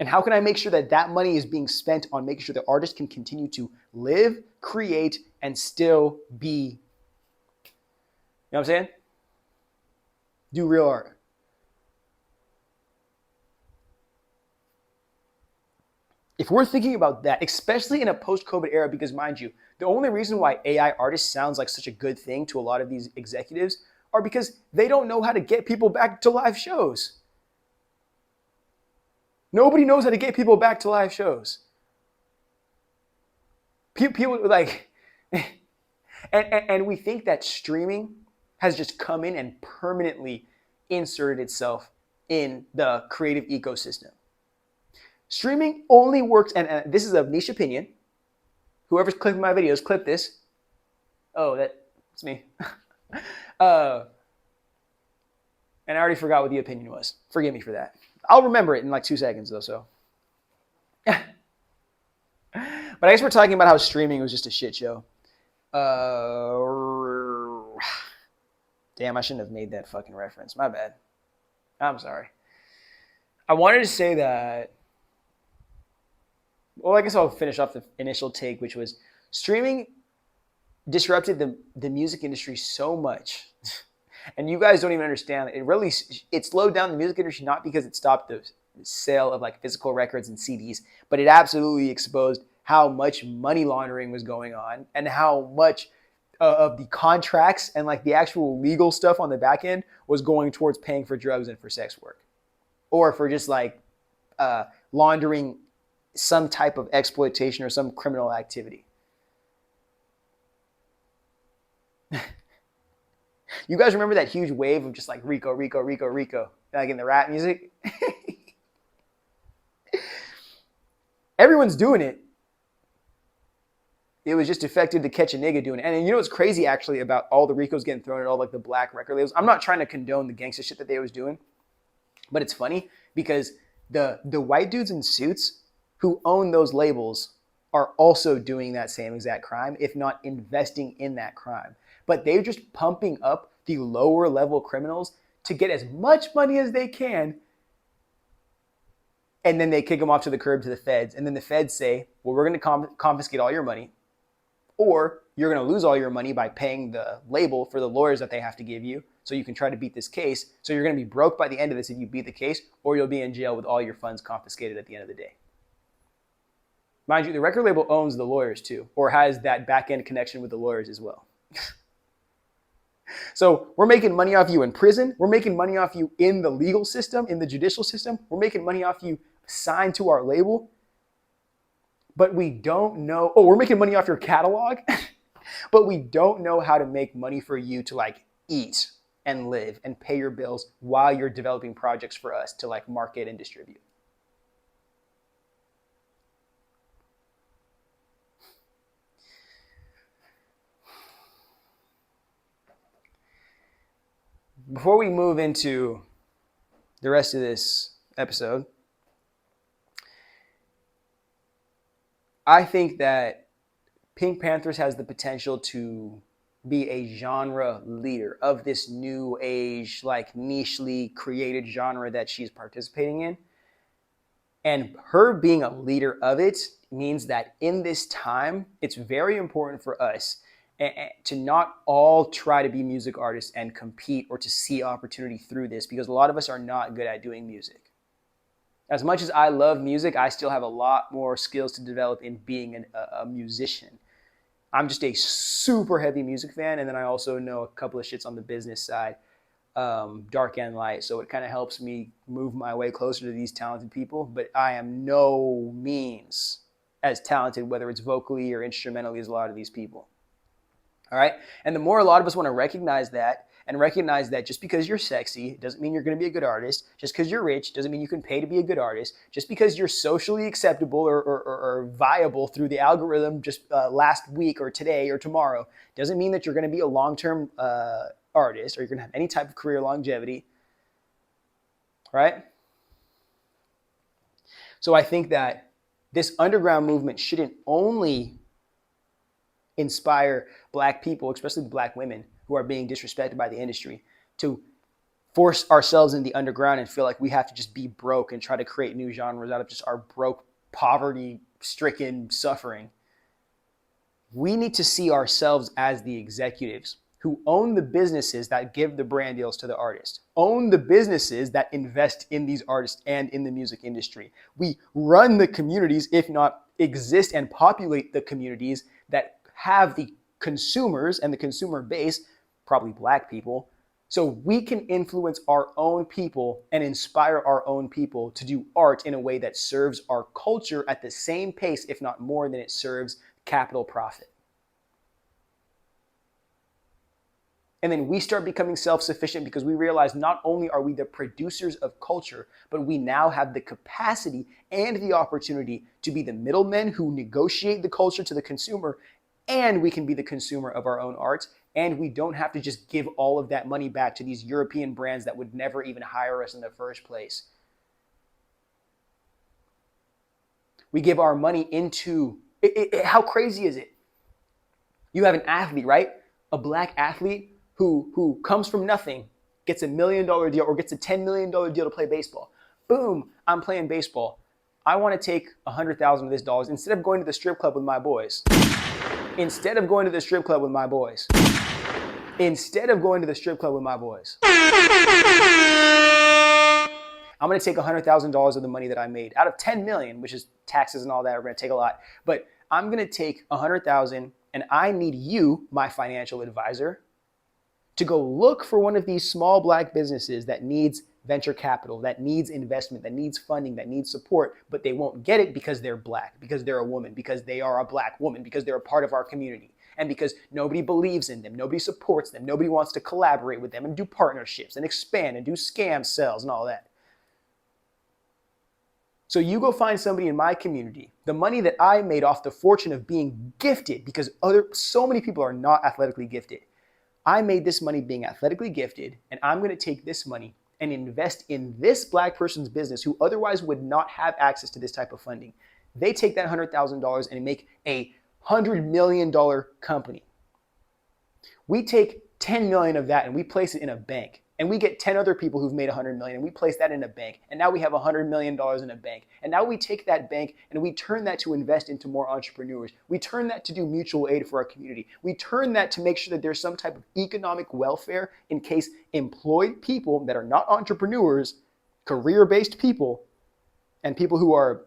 And how can I make sure that that money is being spent on making sure the artist can continue to live, create, and still be, you know what I'm saying? Do real art. If we're thinking about that, especially in a post-COVID era, because mind you, the only reason why AI artists sounds like such a good thing to a lot of these executives are because they don't know how to get people back to live shows. Nobody knows how to get people back to live shows. People like, and we think that streaming has just come in and permanently inserted itself in the creative ecosystem. Streaming only works, and this is a niche opinion. Whoever's clipping my videos, clip this. Oh, that's me. And I already forgot what the opinion was. Forgive me for that. I'll remember it in like 2 seconds though, so. But I guess we're talking about how streaming was just a shit show. Damn, I shouldn't have made that fucking reference. My bad. I'm sorry. I wanted to say that, well, I guess I'll finish off the initial take, which was streaming disrupted the music industry so much. And you guys don't even understand. It slowed down the music industry, not because it stopped the sale of like physical records and CDs, but it absolutely exposed how much money laundering was going on and how much of the contracts and like the actual legal stuff on the back end was going towards paying for drugs and for sex work, or for just like laundering some type of exploitation or some criminal activity. You guys remember that huge wave of just like Rico, Rico, Rico, Rico, like in the rap music? Everyone's doing it. It was just effective to catch a nigga doing it. And you know what's crazy actually about all the Ricos getting thrown at all like the black record labels? I'm not trying to condone the gangster shit that they was doing, but it's funny because the white dudes in suits who own those labels are also doing that same exact crime, if not investing in that crime. But they're just pumping up the lower level criminals to get as much money as they can. And then they kick them off to the curb to the feds. And then the feds say, well, we're going to confiscate all your money. Or you're going to lose all your money by paying the label for the lawyers that they have to give you so you can try to beat this case. So you're going to be broke by the end of this if you beat the case, or you'll be in jail with all your funds confiscated at the end of the day. Mind you, the record label owns the lawyers too, or has that back-end connection with the lawyers as well. So we're making money off you in prison. We're making money off you in the legal system, in the judicial system. We're making money off you signed to our label. But we don't know, we're making money off your catalog, but we don't know how to make money for you to like eat and live and pay your bills while you're developing projects for us to like market and distribute. Before we move into the rest of this episode, I think that Pink Panthress has the potential to be a genre leader of this new age, like nichely created genre that she's participating in. And her being a leader of it means that in this time, it's very important for us to not all try to be music artists and compete or to see opportunity through this, because a lot of us are not good at doing music. As much as I love music, I still have a lot more skills to develop in being a musician. I'm just a super heavy music fan, and then I also know a couple of shits on the business side, dark and light, so it kind of helps me move my way closer to these talented people, but I am no means as talented, whether it's vocally or instrumentally, as a lot of these people. All right? And the more a lot of us want to recognize that, and recognize that just because you're sexy doesn't mean you're going to be a good artist. Just because you're rich doesn't mean you can pay to be a good artist. Just because you're socially acceptable or viable through the algorithm just last week or today or tomorrow doesn't mean that you're going to be a long-term artist or you're going to have any type of career longevity. Right? So I think that this underground movement shouldn't only inspire black people, especially black women, who are being disrespected by the industry, to force ourselves in the underground and feel like we have to just be broke and try to create new genres out of just our broke, poverty-stricken suffering. We need to see ourselves as the executives who own the businesses that give the brand deals to the artists, own the businesses that invest in these artists and in the music industry. We run the communities, if not exist and populate the communities that have the consumers and the consumer base, probably black people, so we can influence our own people and inspire our own people to do art in a way that serves our culture at the same pace, if not more, than it serves capital profit. And then we start becoming self-sufficient because we realize not only are we the producers of culture, but we now have the capacity and the opportunity to be the middlemen who negotiate the culture to the consumer, and we can be the consumer of our own art. And we don't have to just give all of that money back to these European brands that would never even hire us in the first place. We give our money into, how crazy is it? You have an athlete, right? A black athlete who comes from nothing, gets $1 million deal or gets a $10 million deal to play baseball. Boom, I'm playing baseball. I want to take $100,000 of this dollars instead of going to the strip club with my boys. Instead of going to the strip club with my boys. I'm going to take $100,000 of the money that I made out of 10 million, which is taxes and all that. We're going to take a lot. But I'm going to take 100,000 and I need you, my financial advisor, to go look for one of these small black businesses that needs venture capital, that needs investment, that needs funding, that needs support, but they won't get it because they're black, because they're a woman, because they are a black woman, because they're a part of our community. And because nobody believes in them, nobody supports them, nobody wants to collaborate with them and do partnerships and expand and do scam sales and all that. So you go find somebody in my community, the money that I made off the fortune of being gifted, because so many people are not athletically gifted. I made this money being athletically gifted, and I'm going to take this money and invest in this black person's business who otherwise would not have access to this type of funding. They take that $100,000 and make a $100 million company. We take 10 million of that and we place it in a bank. And we get 10 other people who've made 100 million and we place that in a bank. And now we have $100 million in a bank. And now we take that bank and we turn that to invest into more entrepreneurs. We turn that to do mutual aid for our community. We turn that to make sure that there's some type of economic welfare in case employed people that are not entrepreneurs, career-based people, and people who are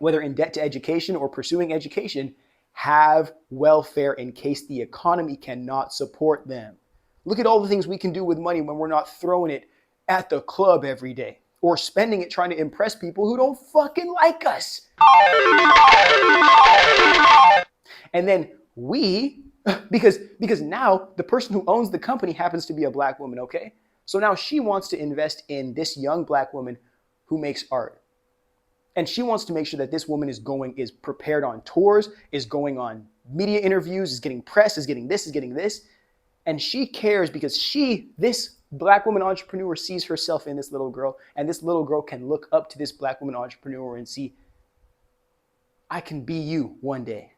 whether in debt to education or pursuing education have welfare in case the economy cannot support them. Look at all the things we can do with money when we're not throwing it at the club every day or spending it trying to impress people who don't fucking like us. And then because now the person who owns the company happens to be a black woman, okay? So now she wants to invest in this young black woman who makes art. And she wants to make sure that this woman is prepared on tours, is going on media interviews, is getting press, is getting this. And she cares because this black woman entrepreneur sees herself in this little girl, and this little girl can look up to this black woman entrepreneur and see, I can be you one day.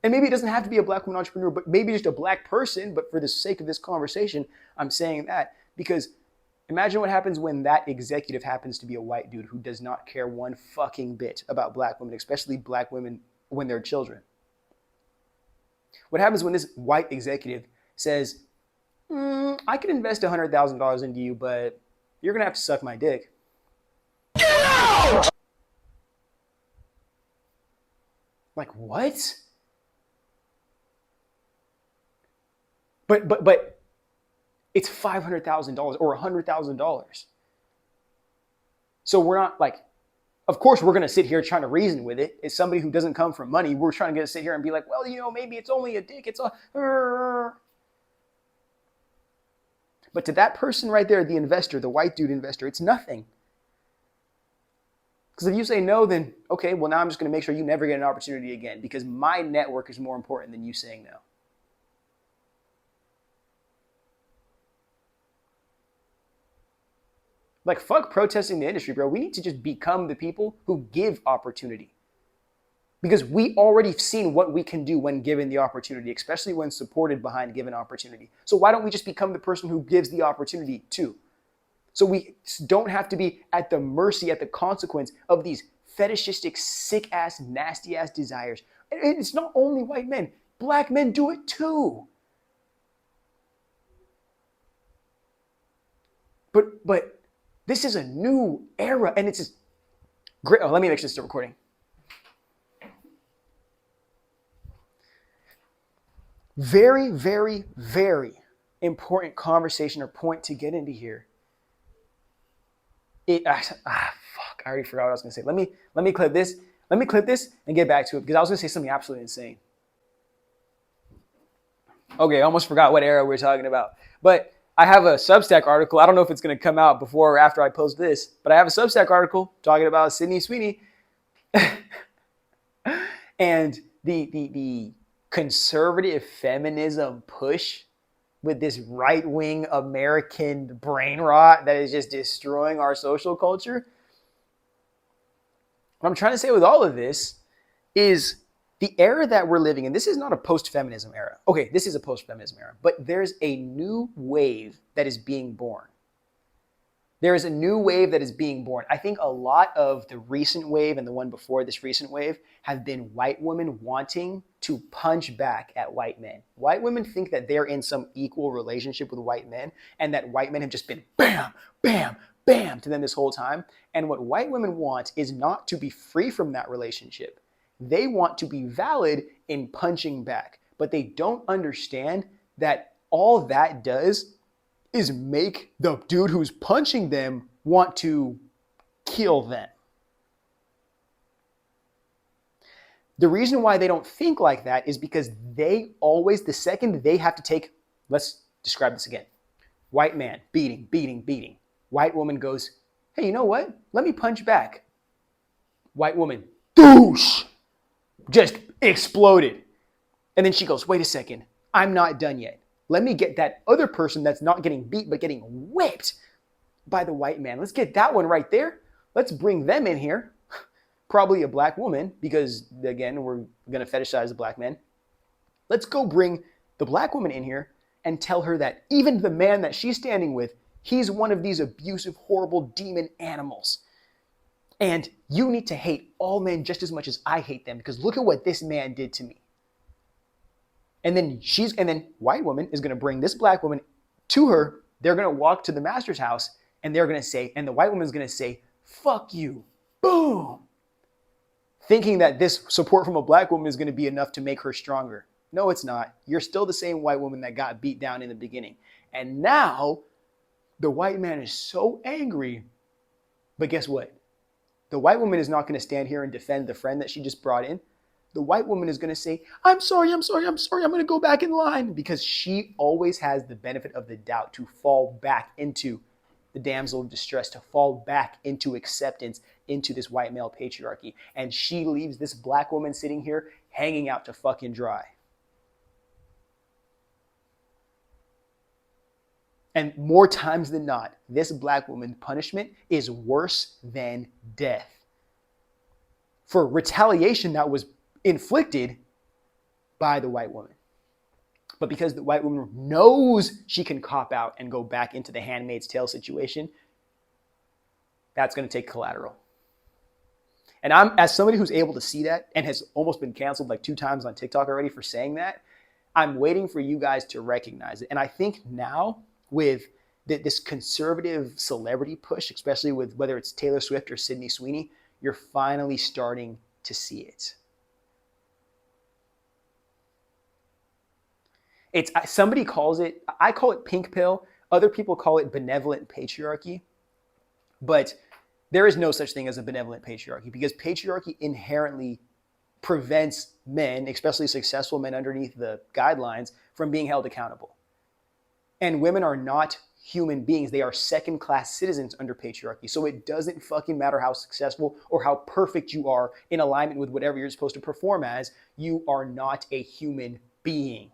And maybe it doesn't have to be a black woman entrepreneur, but maybe just a black person. But for the sake of this conversation, I'm saying that because imagine what happens when that executive happens to be a white dude who does not care one fucking bit about black women, especially black women when they're children. What happens when this white executive says, I can invest $100,000 into you, but you're going to have to suck my dick. Get out! Like, what? But it's $500,000 or $100,000. So we're not like, of course we're going to sit here trying to reason with it. As somebody who doesn't come from money, we're trying to sit here and be like, well, maybe it's only a dick. It's a... But to that person right there, the investor, the white dude investor, it's nothing. Because if you say no, then, okay, well, now I'm just going to make sure you never get an opportunity again because my network is more important than you saying no. Like, fuck protesting the industry, bro. We need to just become the people who give opportunity. Because we already seen what we can do when given the opportunity, especially when supported behind given opportunity. So why don't we just become the person who gives the opportunity too? So we don't have to be at the mercy, at the consequence of these fetishistic, sick-ass, nasty-ass desires. And it's not only white men. Black men do it too. But this is a new era, and it's just great. Oh, let me make sure this is recording. Very, very, very important conversation or point to get into here. Fuck, I already forgot what I was going to say. Let me clip this. Let me clip this and get back to it because I was going to say something absolutely insane. Okay, I almost forgot what era we were talking about. But I have a Substack article. I don't know if it's going to come out before or after I post this, but I have a Substack article talking about Sydney Sweeney and the conservative feminism push with this right-wing American brain rot that is just destroying our social culture. What I'm trying to say with all of this is the era that we're living in, this is not a post-feminism era. Okay, this is a post-feminism era, but there's a new wave that is being born. There is a new wave that is being born. I think a lot of the recent wave and the one before this recent wave have been white women wanting to punch back at white men. White women think that they're in some equal relationship with white men and that white men have just been bam, bam, bam to them this whole time. And what white women want is not to be free from that relationship. They want to be valid in punching back, but they don't understand that all that does is make the dude who's punching them want to kill them. The reason why they don't think like that is because they always, the second they have to take, let's describe this again. White man, beating, beating, beating. White woman goes, hey, you know what? Let me punch back. White woman, douche, just exploded. And then she goes, wait a second, I'm not done yet. Let me get that other person that's not getting beat but getting whipped by the white man. Let's get that one right there. Let's bring them in here. Probably a black woman, because again, we're going to fetishize the black men. Let's go bring the black woman in here and tell her that even the man that she's standing with, he's one of these abusive, horrible demon animals. And you need to hate all men just as much as I hate them, because look at what this man did to me. And then white woman is going to bring this black woman to her. They're going to walk to the master's house and they're going to say, and the white woman is going to say, fuck you. Boom. Thinking that this support from a black woman is going to be enough to make her stronger. No, it's not. You're still the same white woman that got beat down in the beginning. And now the white man is so angry. But guess what? The white woman is not going to stand here and defend the friend that she just brought in. The white woman is going to say, I'm sorry. I'm going to go back in line, because she always has the benefit of the doubt to fall back into the damsel of distress, to fall back into acceptance, into this white male patriarchy. And she leaves this black woman sitting here hanging out to fucking dry. And more times than not, this black woman's punishment is worse than death for retaliation that was inflicted by the white woman. But because the white woman knows she can cop out and go back into the Handmaid's Tale situation, that's going to take collateral. And I'm, as somebody who's able to see that and has almost been canceled like 2 times on TikTok already for saying that, I'm waiting for you guys to recognize it. And I think now with this conservative celebrity push, especially with whether it's Taylor Swift or Sydney Sweeney, you're finally starting to see it. It's, somebody calls it, I call it pink pill. Other people call it benevolent patriarchy. But there is no such thing as a benevolent patriarchy, because patriarchy inherently prevents men, especially successful men underneath the guidelines, from being held accountable. And women are not human beings. They are second-class citizens under patriarchy. So it doesn't fucking matter how successful or how perfect you are in alignment with whatever you're supposed to perform as. You are not a human being.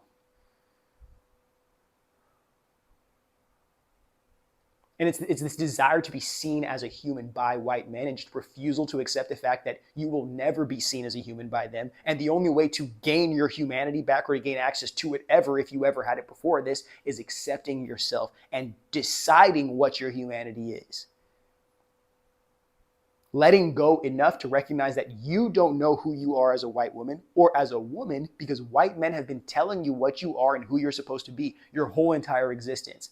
And it's this desire to be seen as a human by white men, and just refusal to accept the fact that you will never be seen as a human by them. And the only way to gain your humanity back, or to gain access to it ever, if you ever had it before this, is accepting yourself and deciding what your humanity is. Letting go enough to recognize that you don't know who you are as a white woman or as a woman, because white men have been telling you what you are and who you're supposed to be your whole entire existence.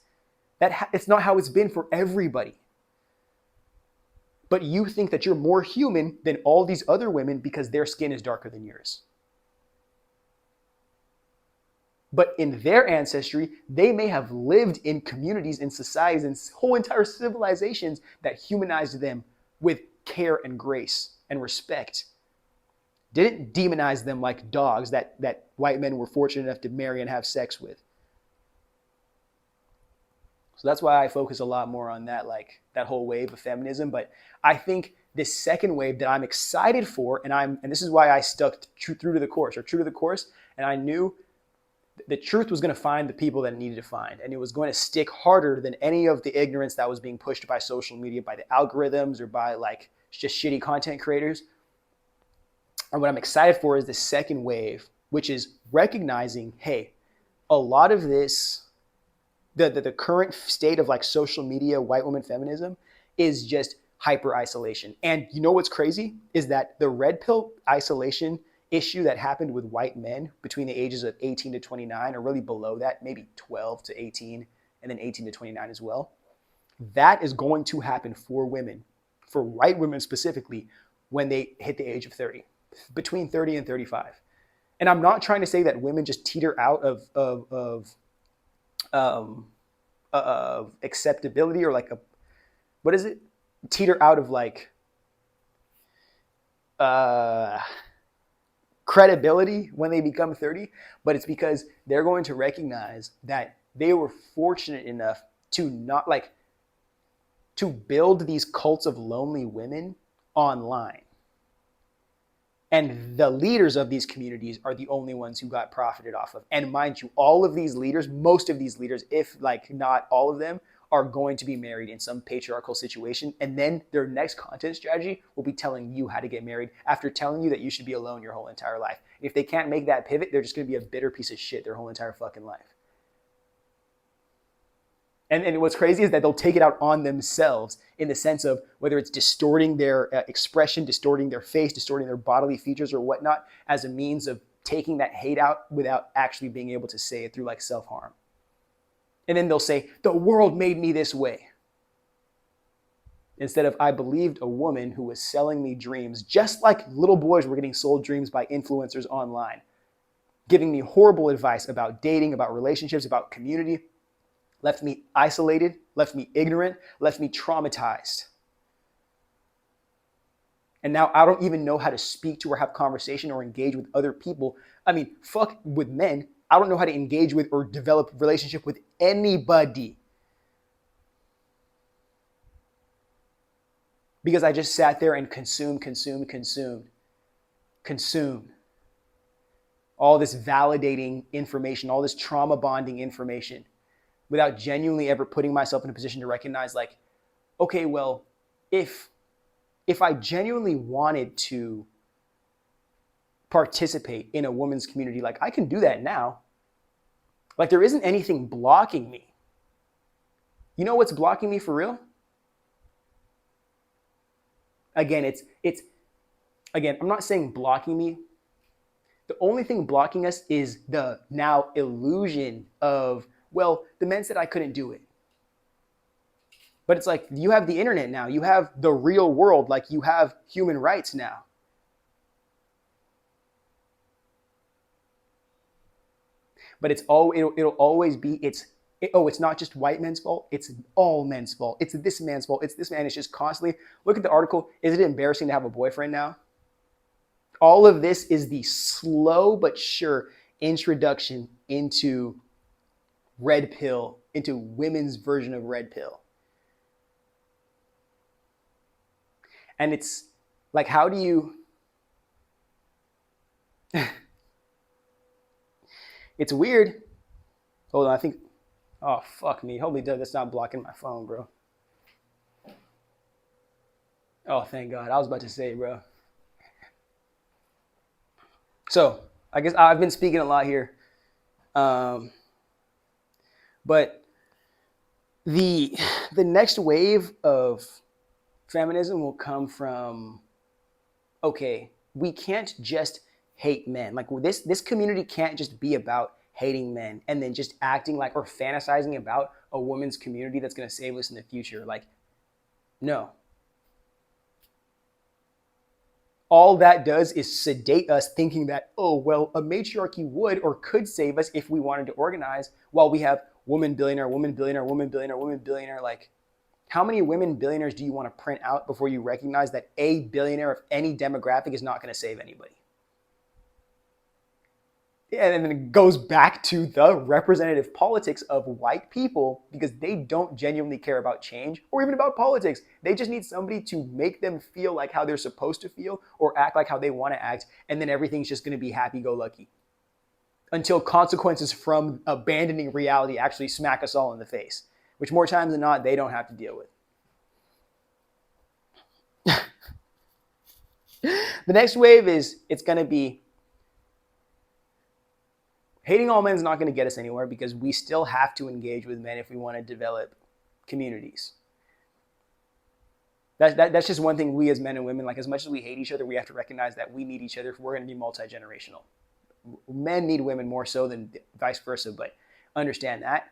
It's not how it's been for everybody. But you think that you're more human than all these other women because their skin is darker than yours. But in their ancestry, they may have lived in communities and societies and whole entire civilizations that humanized them with care and grace and respect. Didn't demonize them like dogs that white men were fortunate enough to marry and have sex with. So that's why I focus a lot more on that, like that whole wave of feminism. But I think this second wave that I'm excited for, and this is why I stuck true to the course, and I knew the truth was going to find the people that it needed to find, and it was going to stick harder than any of the ignorance that was being pushed by social media, by the algorithms, or by like just shitty content creators. And what I'm excited for is the second wave, which is recognizing, hey, a lot of this, the current state of like social media, white woman feminism, is just hyper isolation. And you know what's crazy is that the red pill isolation issue that happened with white men between the ages of 18 to 29, or really below that, maybe 12 to 18, and then 18 to 29 as well. That is going to happen for women, for white women specifically, when they hit the age of 30, between 30 and 35. And I'm not trying to say that women just teeter out of acceptability, or like teeter out of like credibility when they become 30, but it's because they're going to recognize that they were fortunate enough to not like to build these cults of lonely women online. And the leaders of these communities are the only ones who got profited off of. And mind you, all of these leaders, most of these leaders, if like not all of them, are going to be married in some patriarchal situation. And then their next content strategy will be telling you how to get married after telling you that you should be alone your whole entire life. If they can't make that pivot, they're just going to be a bitter piece of shit their whole entire fucking life. And what's crazy is that they'll take it out on themselves in the sense of whether it's distorting their expression, distorting their face, distorting their bodily features or whatnot as a means of taking that hate out without actually being able to say it through like self-harm. And then they'll say, the world made me this way. Instead of, I believed a woman who was selling me dreams, just like little boys were getting sold dreams by influencers online, giving me horrible advice about dating, about relationships, about community, left me isolated, left me ignorant, left me traumatized. And now I don't even know how to speak to or have conversation or engage with other people. I mean, fuck with men. I don't know how to engage with or develop a relationship with anybody. Because I just sat there and consumed all this validating information, all this trauma bonding information, without genuinely ever putting myself in a position to recognize like, okay, well, if I genuinely wanted to participate in a woman's community, like I can do that now. Like there isn't anything blocking me. You know what's blocking me for real? Again, I'm not saying blocking me. The only thing blocking us is the now illusion of, well, the men said I couldn't do it. But it's like, you have the internet now. You have the real world. Like you have human rights now. But it'll always be, it's not just white men's fault. It's all men's fault. It's this man's fault. It's this man. It's just constantly, look at the article. Is it embarrassing to have a boyfriend now? All of this is the slow but sure introduction into red pill, into women's version of red pill. And it's like, how do you... It's weird. Hold on, I think... Oh, fuck me. Holy dude, that's not blocking my phone, bro. Oh, thank God. I was about to say, bro. So, I guess I've been speaking a lot here. But the next wave of feminism will come from, okay, we can't just hate men. Like this community can't just be about hating men and then just acting like or fantasizing about a woman's community that's going to save us in the future. Like, no. All that does is sedate us thinking that, oh, well, a matriarchy would or could save us if we wanted to organize, while we have woman billionaire, woman billionaire, woman billionaire, woman billionaire. Like, how many women billionaires do you want to print out before you recognize that a billionaire of any demographic is not going to save anybody? And then it goes back to the representative politics of white people, because they don't genuinely care about change or even about politics. They just need somebody to make them feel like how they're supposed to feel or act like how they want to act. And then everything's just going to be happy-go-lucky until consequences from abandoning reality actually smack us all in the face, which more times than not, they don't have to deal with. The next wave is, it's going to be, hating all men is not going to get us anywhere, because we still have to engage with men if we want to develop communities. That's just one thing we as men and women, like as much as we hate each other, we have to recognize that we need each other if we're going to be multi-generational. Men need women more so than vice versa, but understand that.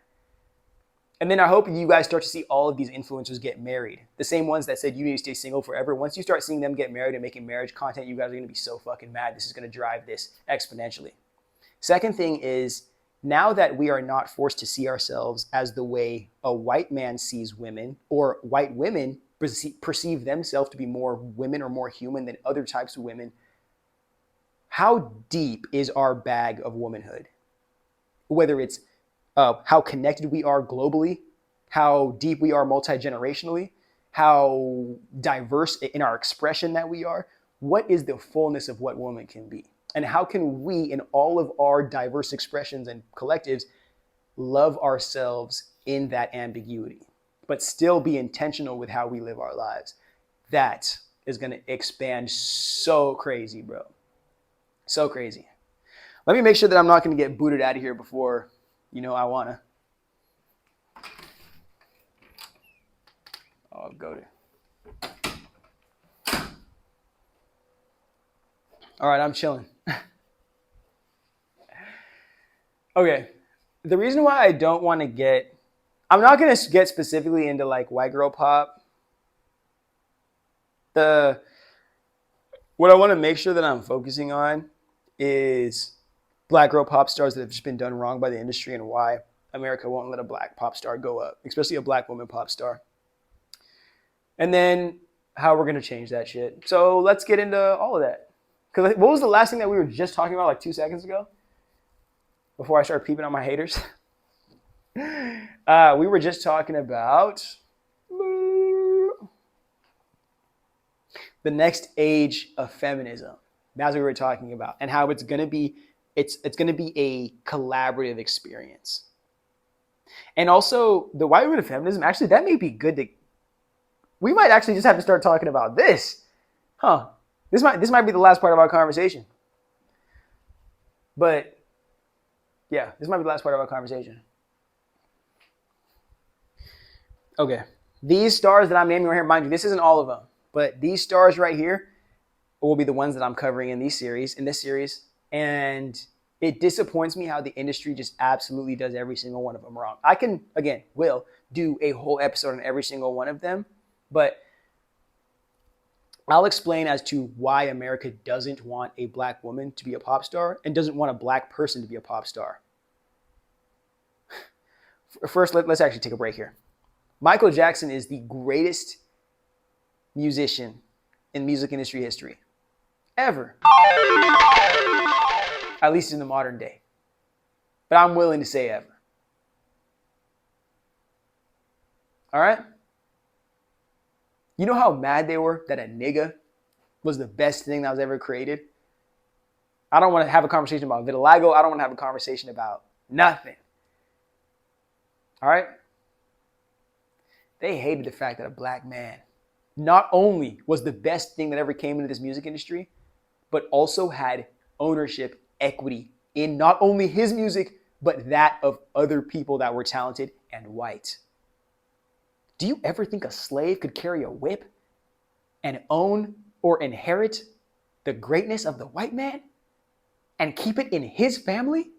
And then I hope you guys start to see all of these influencers get married. The same ones that said you need to stay single forever. Once you start seeing them get married and making marriage content, you guys are going to be so fucking mad. This is going to drive this exponentially. Second thing is, now that we are not forced to see ourselves as the way a white man sees women, or white women perceive themselves to be more women or more human than other types of women, how deep is our bag of womanhood? Whether it's how connected we are globally, how deep we are multi-generationally, how diverse in our expression that we are. What is the fullness of what woman can be? And how can we, in all of our diverse expressions and collectives, love ourselves in that ambiguity, but still be intentional with how we live our lives? That is going to expand so crazy, bro. So crazy. Let me make sure that I'm not going to get booted out of here before, I want to. I'll go to. All right, I'm chilling. Okay. The reason why I don't want to I'm not going to get specifically into like white girl pop. What I want to make sure that I'm focusing on is black girl pop stars that have just been done wrong by the industry and why America won't let a black pop star go up, especially a black woman pop star. And then how we're going to change that shit. So let's get into all of that. Because what was the last thing that we were just talking about like 2 seconds ago? Before I start peeping on my haters? We were just talking about the next age of feminism. That's what we were talking about. And how it's going to be a collaborative experience. And also the white women of feminism, actually, that may be good we might actually just have to start talking about this. Huh. This might be the last part of our conversation. But yeah, this might be the last part of our conversation. Okay. These stars that I'm naming right here, mind you, this isn't all of them, but these stars right here will be the ones that I'm covering in this series. And it disappoints me how the industry just absolutely does every single one of them wrong. I can, again, will do a whole episode on every single one of them, but I'll explain as to why America doesn't want a black woman to be a pop star and doesn't want a black person to be a pop star. First, let's actually take a break here. Michael Jackson is the greatest musician in music industry history ever. At least in the modern day. But I'm willing to say ever. All right? You know how mad they were that a nigga was the best thing that was ever created? I don't want to have a conversation about vitiligo. I don't want to have a conversation about nothing. All right? They hated the fact that a black man not only was the best thing that ever came into this music industry, but also had ownership, equity in not only his music, but that of other people that were talented and white. Do you ever think a slave could carry a whip and own or inherit the greatness of the white man and keep it in his family?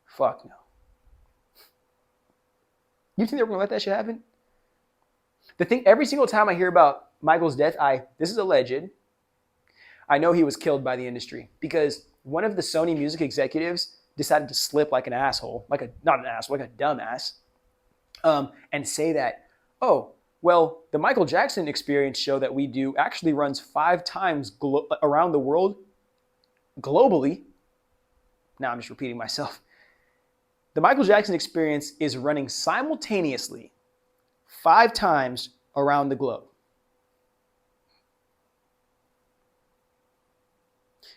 Fuck no. You think they were going to let that shit happen? The thing, every single time I hear about Michael's death, this is alleged, I know he was killed by the industry because one of the Sony music executives decided to slip like an asshole, not an asshole, like a dumbass, and say that, oh, well, the Michael Jackson Experience show that we do actually runs 5 times around the world globally. Now I'm just repeating myself. The Michael Jackson Experience is running simultaneously 5 times around the globe.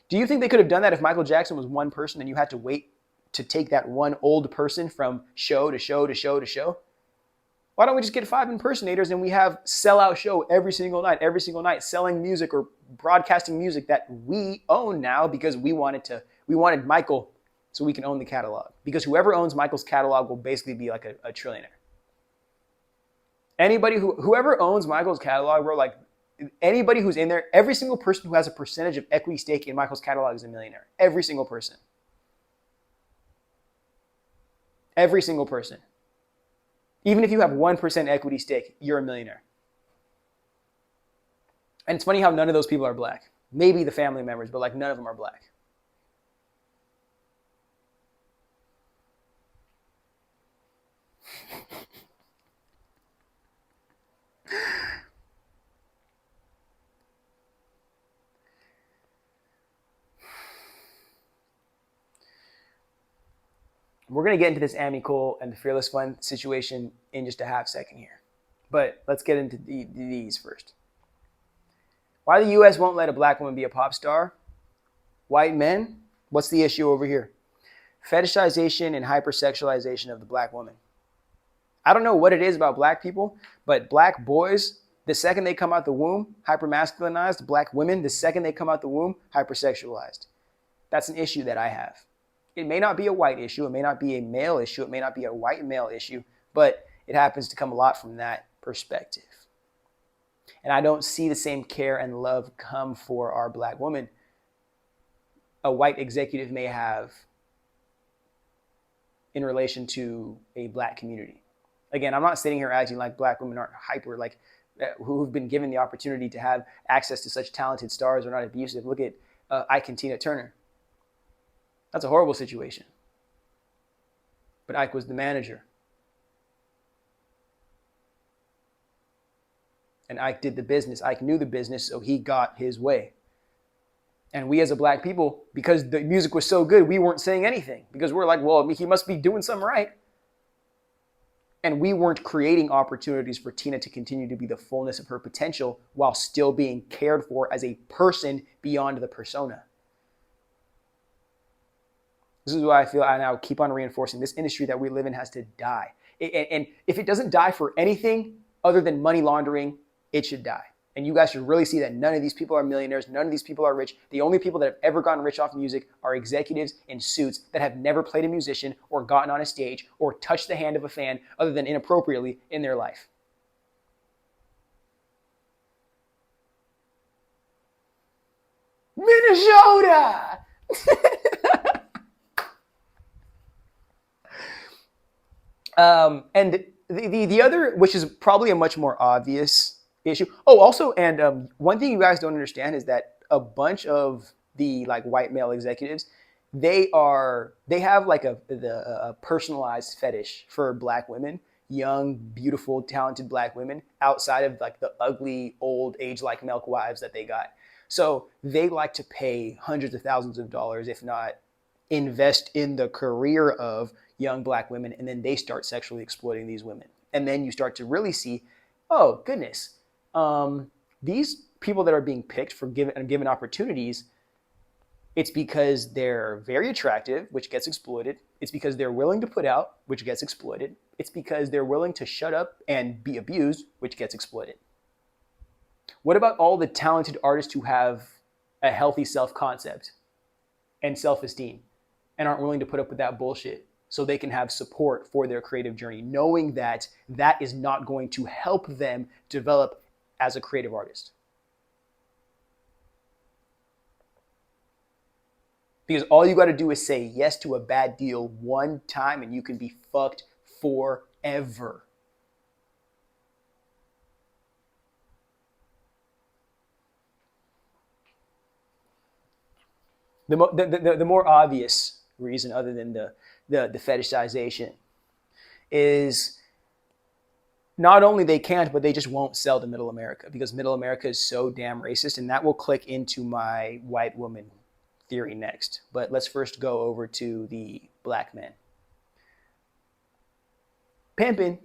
Do you think they could have done that if Michael Jackson was one person and you had to wait to take that one old person from show to show to show to show? Why don't we just get 5 impersonators and we have sellout show every single night, selling music or broadcasting music that we own now because we wanted Michael so we can own the catalog. Because whoever owns Michael's catalog will basically be like a trillionaire. Whoever owns Michael's catalog, bro, like anybody who's in there, every single person who has a percentage of equity stake in Michael's catalog is a millionaire. Every single person. Every single person. Even if you have 1% equity stake, you're a millionaire. And it's funny how none of those people are black. Maybe the family members, but like none of them are black. We're going to get into this Amy Cole and the Fearless Fun situation in just a half second here. But let's get into these first. Why the U.S. won't let a black woman be a pop star? White men? What's the issue over here? Fetishization and hypersexualization of the black woman. I don't know what it is about black people, but black boys, the second they come out the womb, hypermasculinized. Black women, the second they come out the womb, hypersexualized. That's an issue that I have. It may not be a white issue. It may not be a male issue. It may not be a white male issue, but it happens to come a lot from that perspective. And I don't see the same care and love come for our black woman a white executive may have in relation to a black community. Again, I'm not sitting here acting like black women aren't hyper, like who've been given the opportunity to have access to such talented stars are not abusive. Look at Ike and Tina Turner. That's a horrible situation. But Ike was the manager. And Ike did the business. Ike knew the business, so he got his way. And we as a black people, because the music was so good, we weren't saying anything. Because we're like, well, he must be doing something right. And we weren't creating opportunities for Tina to continue to be the fullness of her potential while still being cared for as a person beyond the persona. This is why I feel I now keep on reinforcing this industry that we live in has to die. And if it doesn't die for anything other than money laundering, it should die. And you guys should really see that none of these people are millionaires. None of these people are rich. The only people that have ever gotten rich off music are executives in suits that have never played a musician or gotten on a stage or touched the hand of a fan other than inappropriately in their life. Minnesota! And the other, which is probably a much more obvious issue. Oh, also, and one thing you guys don't understand is that a bunch of the like white male executives, they have like a personalized fetish for black women, young, beautiful, talented black women outside of like the ugly old age like milk wives that they got. So they like to pay hundreds of thousands of dollars, if not invest in the career of young black women, and then they start sexually exploiting these women. And then you start to really see, oh goodness, these people that are being picked for given opportunities, it's because they're very attractive, which gets exploited. It's because they're willing to put out, which gets exploited. It's because they're willing to shut up and be abused, which gets exploited. What about all the talented artists who have a healthy self-concept and self-esteem and aren't willing to put up with that bullshit so they can have support for their creative journey, knowing that that is not going to help them develop as a creative artist? Because all you got to do is say yes to a bad deal one time and you can be fucked forever. The more obvious reason, other than the fetishization, is not only they can't, but they just won't sell to middle America because middle America is so damn racist, and that will click into my white woman theory next. But let's first go over to the black men. Pimping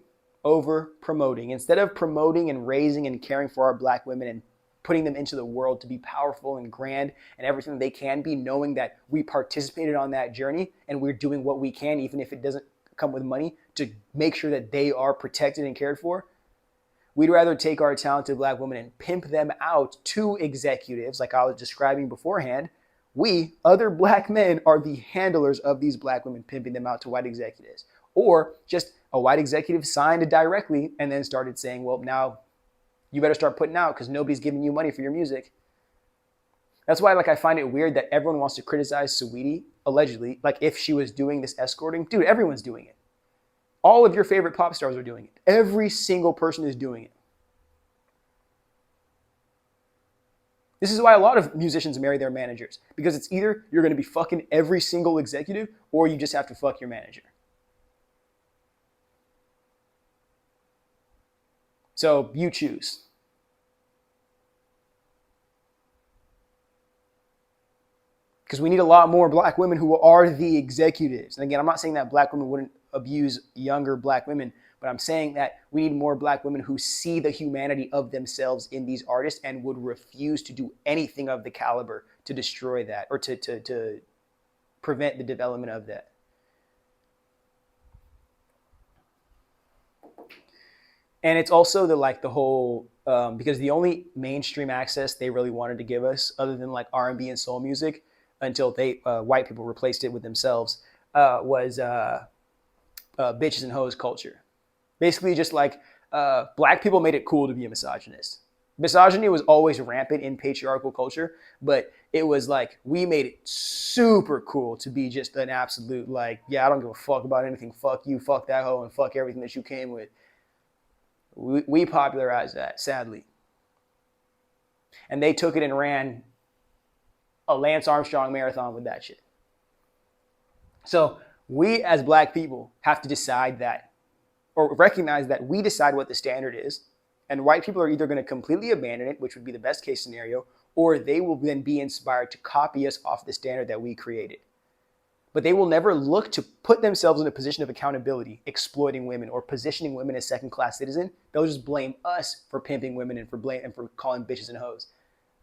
over promoting. Instead of promoting and raising and caring for our black women and putting them into the world to be powerful and grand and everything they can be, knowing that we participated on that journey and we're doing what we can, even if it doesn't come with money, to make sure that they are protected and cared for, we'd rather take our talented black women and pimp them out to executives like I was describing beforehand. We, other black men, are the handlers of these black women, pimping them out to white executives. Or just a white executive signed directly and then started saying, well, now you better start putting out because nobody's giving you money for your music. That's why I find it weird that everyone wants to criticize Saweetie, allegedly, like if she was doing this escorting. Dude, everyone's doing it. All of your favorite pop stars are doing it. Every single person is doing it. This is why a lot of musicians marry their managers, because it's either you're going to be fucking every single executive or you just have to fuck your manager. So you choose. because we need a lot more black women who are the executives. And again, I'm not saying that black women wouldn't abuse younger black women, but I'm saying that we need more black women who see the humanity of themselves in these artists and would refuse to do anything of the caliber to destroy that or to prevent the development of that. And it's also the whole because the only mainstream access they really wanted to give us, other than like R&B and soul music, until white people replaced it with themselves, was bitches and hoes culture. Basically, just like black people made it cool to be a misogynist. Misogyny was always rampant in patriarchal culture, but it was like we made it super cool to be just an absolute like, yeah, I don't give a fuck about anything. Fuck you, fuck that hoe, and fuck everything that you came with. We popularized that, sadly. And they took it and ran a Lance Armstrong marathon with that shit. So we as black people have to decide that, or recognize that we decide what the standard is, and white people are either going to completely abandon it, which would be the best case scenario, or they will then be inspired to copy us off the standard that we created. But they will never look to put themselves in a position of accountability, exploiting women or positioning women as second-class citizens. They'll just blame us for pimping women and for calling bitches and hoes.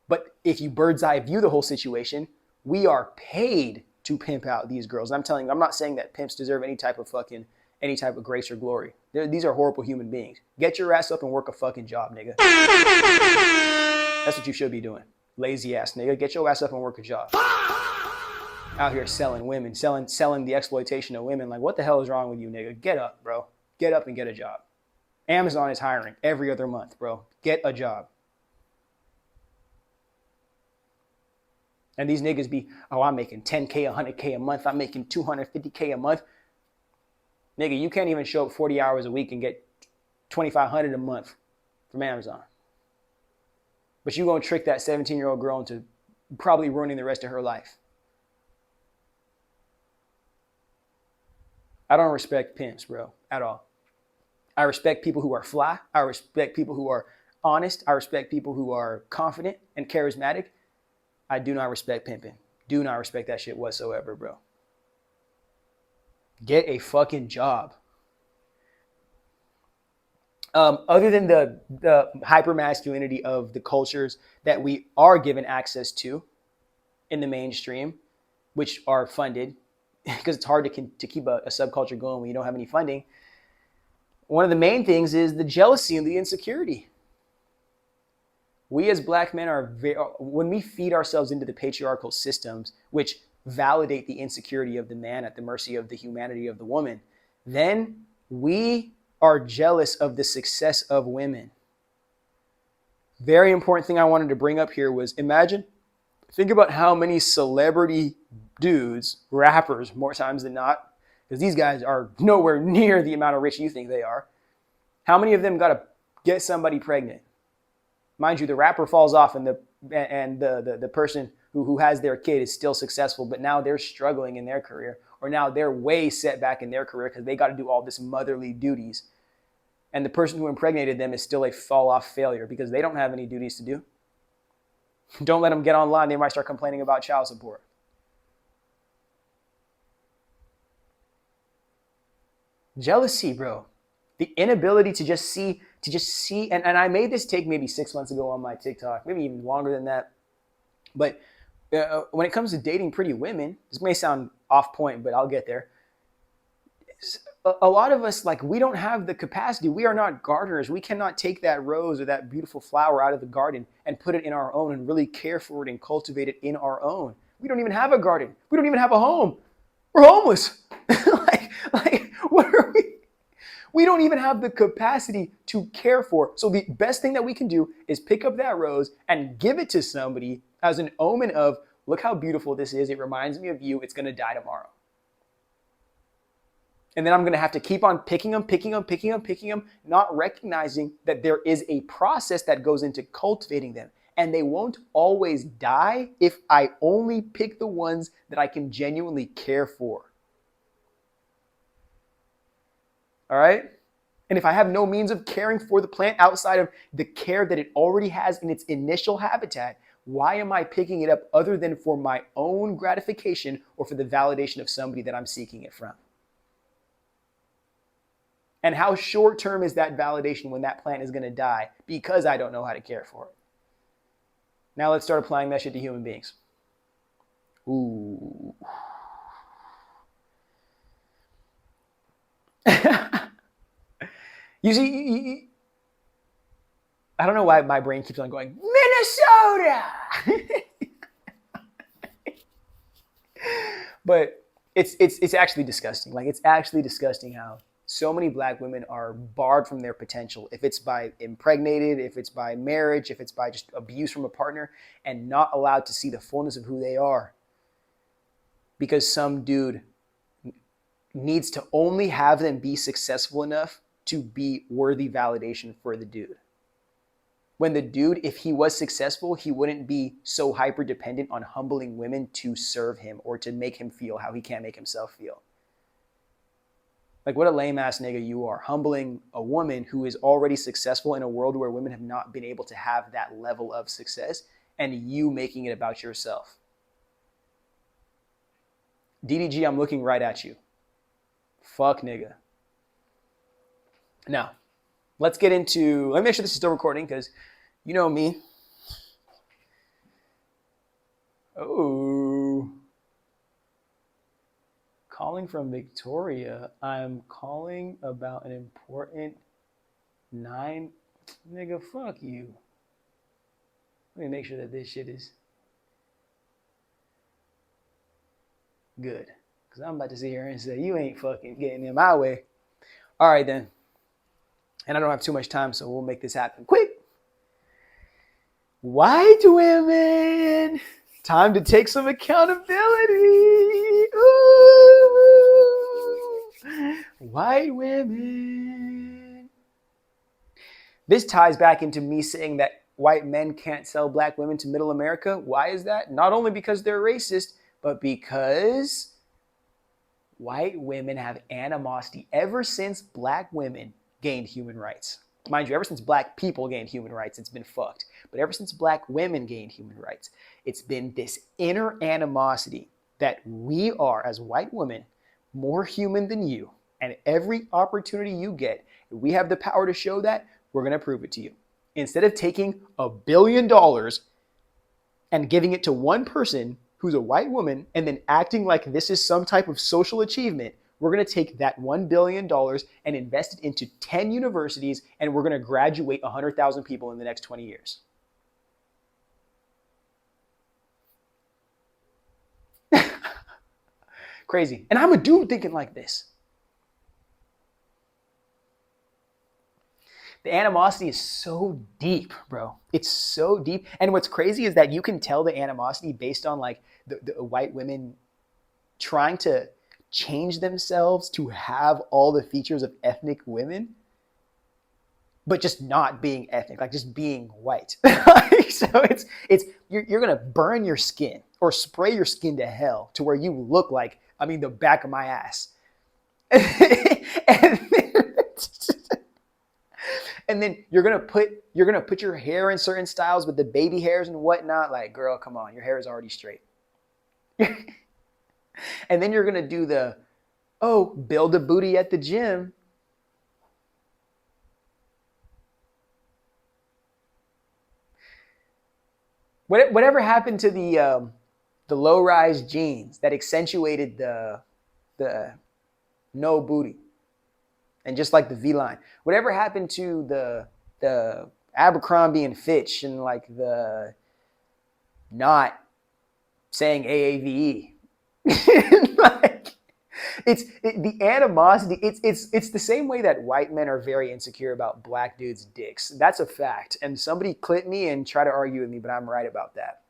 But if you bird's eye view the whole situation, we are paid to pimp out these girls. And I'm telling you, I'm not saying that pimps deserve any type of grace or glory. These are horrible human beings. Get your ass up and work a fucking job, nigga. That's what you should be doing. Lazy ass nigga. Get your ass up and work a job. Out here selling women, selling the exploitation of women. Like, what the hell is wrong with you, nigga? Get up, bro. Get up and get a job. Amazon is hiring every other month, bro. Get a job. And these niggas be, oh, I'm making 10K, 100K a month. I'm making 250K a month. Nigga, you can't even show up 40 hours a week and get 2,500 a month from Amazon. But you gonna trick that 17-year-old girl into probably ruining the rest of her life. I don't respect pimps, bro, at all. I respect people who are fly. I respect people who are honest. I respect people who are confident and charismatic. I do not respect pimping. Do not respect that shit whatsoever, bro. Get a fucking job. Other than the hypermasculinity of the cultures that we are given access to in the mainstream, which are funded, because it's hard to keep a subculture going when you don't have any funding. One of the main things is the jealousy and the insecurity. We as black men when we feed ourselves into the patriarchal systems, which validate the insecurity of the man at the mercy of the humanity of the woman, then we are jealous of the success of women. Very important thing I wanted to bring up here was think about how many celebrity dudes, rappers, more times than not, because these guys are nowhere near the amount of rich you think they are. How many of them got to get somebody pregnant? Mind you, the rapper falls off and the person who has their kid is still successful, but now they're struggling in their career, or now they're way set back in their career because they got to do all this motherly duties. And the person who impregnated them is still a fall-off failure because they don't have any duties to do. Don't let them get online. They might start complaining about child support. Jealousy, bro. The inability to just see, and I made this take maybe 6 months ago on my TikTok, maybe even longer than that. But when it comes to dating pretty women, this may sound off point, but I'll get there. A lot of us, we don't have the capacity. We are not gardeners. We cannot take that rose or that beautiful flower out of the garden and put it in our own and really care for it and cultivate it in our own. We don't even have a garden. We don't even have a home. We're homeless. What are we? We don't even have the capacity to care for. So the best thing that we can do is pick up that rose and give it to somebody as an omen of, look how beautiful this is. It reminds me of you. It's going to die tomorrow. And then I'm going to have to keep on picking them, not recognizing that there is a process that goes into cultivating them. And they won't always die if I only pick the ones that I can genuinely care for. All right? And if I have no means of caring for the plant outside of the care that it already has in its initial habitat, Why am I picking it up other than for my own gratification or for the validation of somebody that I'm seeking it from? And how short term is that validation when that plant is going to die because I don't know how to care for it? Now let's start applying that shit to human beings. Ooh. You see, I don't know why my brain keeps on going, Minnesota! But it's actually disgusting. Like, it's actually disgusting how so many black women are barred from their potential. If it's by impregnated, if it's by marriage, if it's by just abuse from a partner, and not allowed to see the fullness of who they are. Because some dude needs to only have them be successful enough to be worthy validation for the dude. When the dude, if he was successful, he wouldn't be so hyper dependent on humbling women to serve him or to make him feel how he can't make himself feel. Like, what a lame ass nigga you are, humbling a woman who is already successful in a world where women have not been able to have that level of success, and you making it about yourself. DDG, I'm looking right at you. Fuck nigga. Now, let's get into, let me make sure this is still recording because you know me. Oh. Calling from Victoria. I'm calling about an important 9. Nigga, fuck you. Let me make sure that this shit is good. Because I'm about to sit here and say, you ain't fucking getting in my way. All right, then. And I don't have too much time, so we'll make this happen quick. White women, time to take some accountability. Ooh. White women. This ties back into me saying that white men can't sell black women to middle America. Why is that? Not only because they're racist, but because white women have animosity ever since black women gained human rights. Mind you, ever since black people gained human rights, it's been fucked. But ever since black women gained human rights, it's been this inner animosity that we are, as white women, more human than you. And every opportunity you get, if we have the power to show that, we're going to prove it to you. Instead of taking $1 billion and giving it to one person who's a white woman and then acting like this is some type of social achievement, we're going to take that $1 billion and invest it into 10 universities, and we're going to graduate 100,000 people in the next 20 years. Crazy. And I'm a dude thinking like this. The animosity is so deep, bro. It's so deep. And what's crazy is that you can tell the animosity based on like the white women trying to change themselves to have all the features of ethnic women, but just not being ethnic, like just being white. So you're gonna burn your skin or spray your skin to hell to where you look like, I mean, the back of my ass. And then you're gonna put your hair in certain styles with the baby hairs and whatnot. Like, girl, come on, your hair is already straight. And then you're going to do the, build a booty at the gym. Whatever happened to the low-rise jeans that accentuated the no booty? And just like the V-line. Whatever happened to the Abercrombie and Fitch and like the not saying AAVE? Like, the animosity. It's the same way that white men are very insecure about black dudes' dicks. That's a fact. And somebody clip me and try to argue with me, but I'm right about that.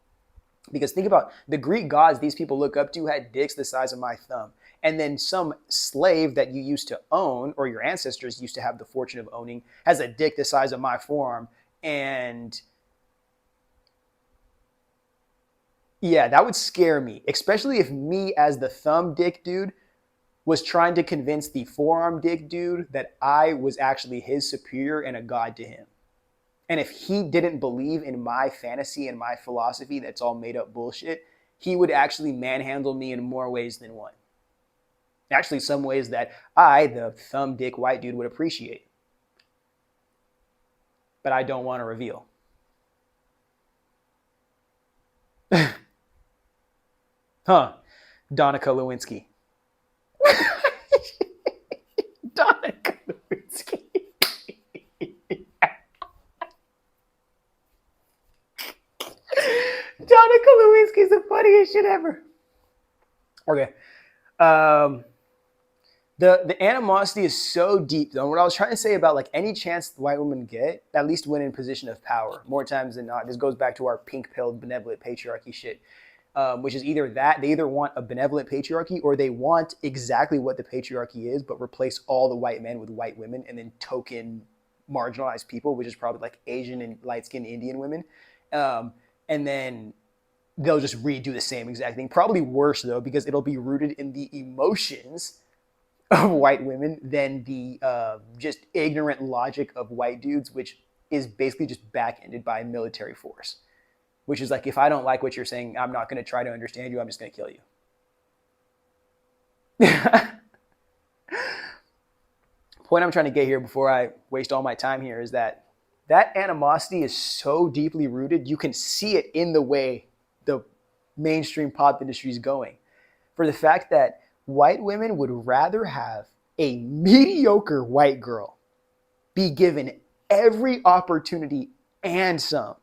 Because think about the Greek gods these people look up to had dicks the size of my thumb. And then some slave that you used to own, or your ancestors used to have the fortune of owning, has a dick the size of my forearm. And yeah, that would scare me, especially if me as the thumb dick dude was trying to convince the forearm dick dude that I was actually his superior and a god to him. And if he didn't believe in my fantasy and my philosophy that's all made up bullshit, he would actually manhandle me in more ways than one. Actually, some ways that I, the thumb dick white dude, would appreciate. But I don't want to reveal. Huh. Donica Lewinsky. Donica Lewinsky. Donica Lewinsky is the funniest shit ever. Okay. The animosity is so deep, though. What I was trying to say about like any chance white women get, at least when in position of power, more times than not, this goes back to our pink-pilled benevolent patriarchy shit, which is either that they either want a benevolent patriarchy or they want exactly what the patriarchy is, but replace all the white men with white women and then token marginalized people, which is probably like Asian and light-skinned Indian women, and then they'll just redo the same exact thing. Probably worse though, because it'll be rooted in the emotions of white women than the just ignorant logic of white dudes, which is basically just back-ended by military force. Which is like, if I don't like what you're saying, I'm not going to try to understand you. I'm just going to kill you. Point I'm trying to get here before I waste all my time here is that animosity is so deeply rooted, you can see it in the way the mainstream pop industry is going. For the fact that white women would rather have a mediocre white girl be given every opportunity and some.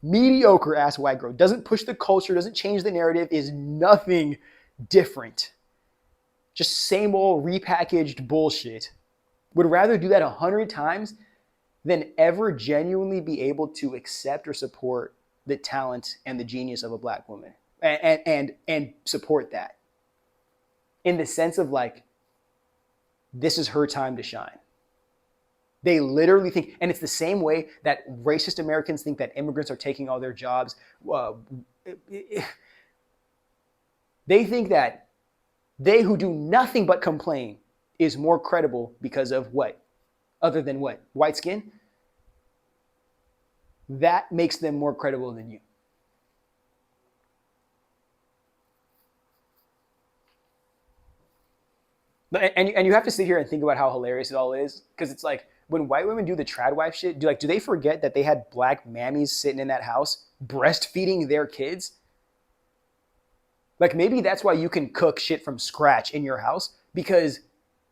Mediocre ass white girl doesn't push the culture, doesn't change the narrative, is nothing different. Just same old repackaged bullshit. Would rather do that 100 times than ever genuinely be able to accept or support the talent and the genius of a black woman and support that in the sense of like, this is her time to shine. They literally think, and it's the same way that racist Americans think that immigrants are taking all their jobs. They think that they who do nothing but complain is more credible because of what? Other than what? White skin? That makes them more credible than you. And you have to sit here and think about how hilarious it all is, because it's like, when white women do the trad wife shit, do they forget that they had black mammies sitting in that house breastfeeding their kids? Like, maybe that's why you can cook shit from scratch in your house, because,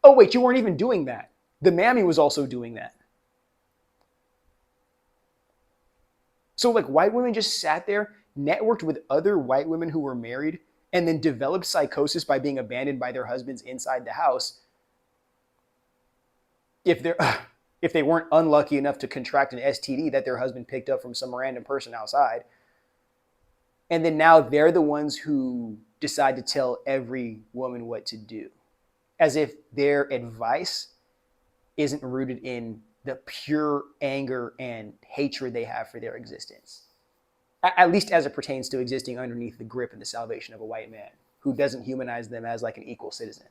oh wait, you weren't even doing that. The mammy was also doing that. So like, white women just sat there, networked with other white women who were married, and then developed psychosis by being abandoned by their husbands inside the house. If they weren't unlucky enough to contract an STD that their husband picked up from some random person outside. And then now they're the ones who decide to tell every woman what to do, as if their advice isn't rooted in the pure anger and hatred they have for their existence. At least as it pertains to existing underneath the grip and the salvation of a white man who doesn't humanize them as like an equal citizen.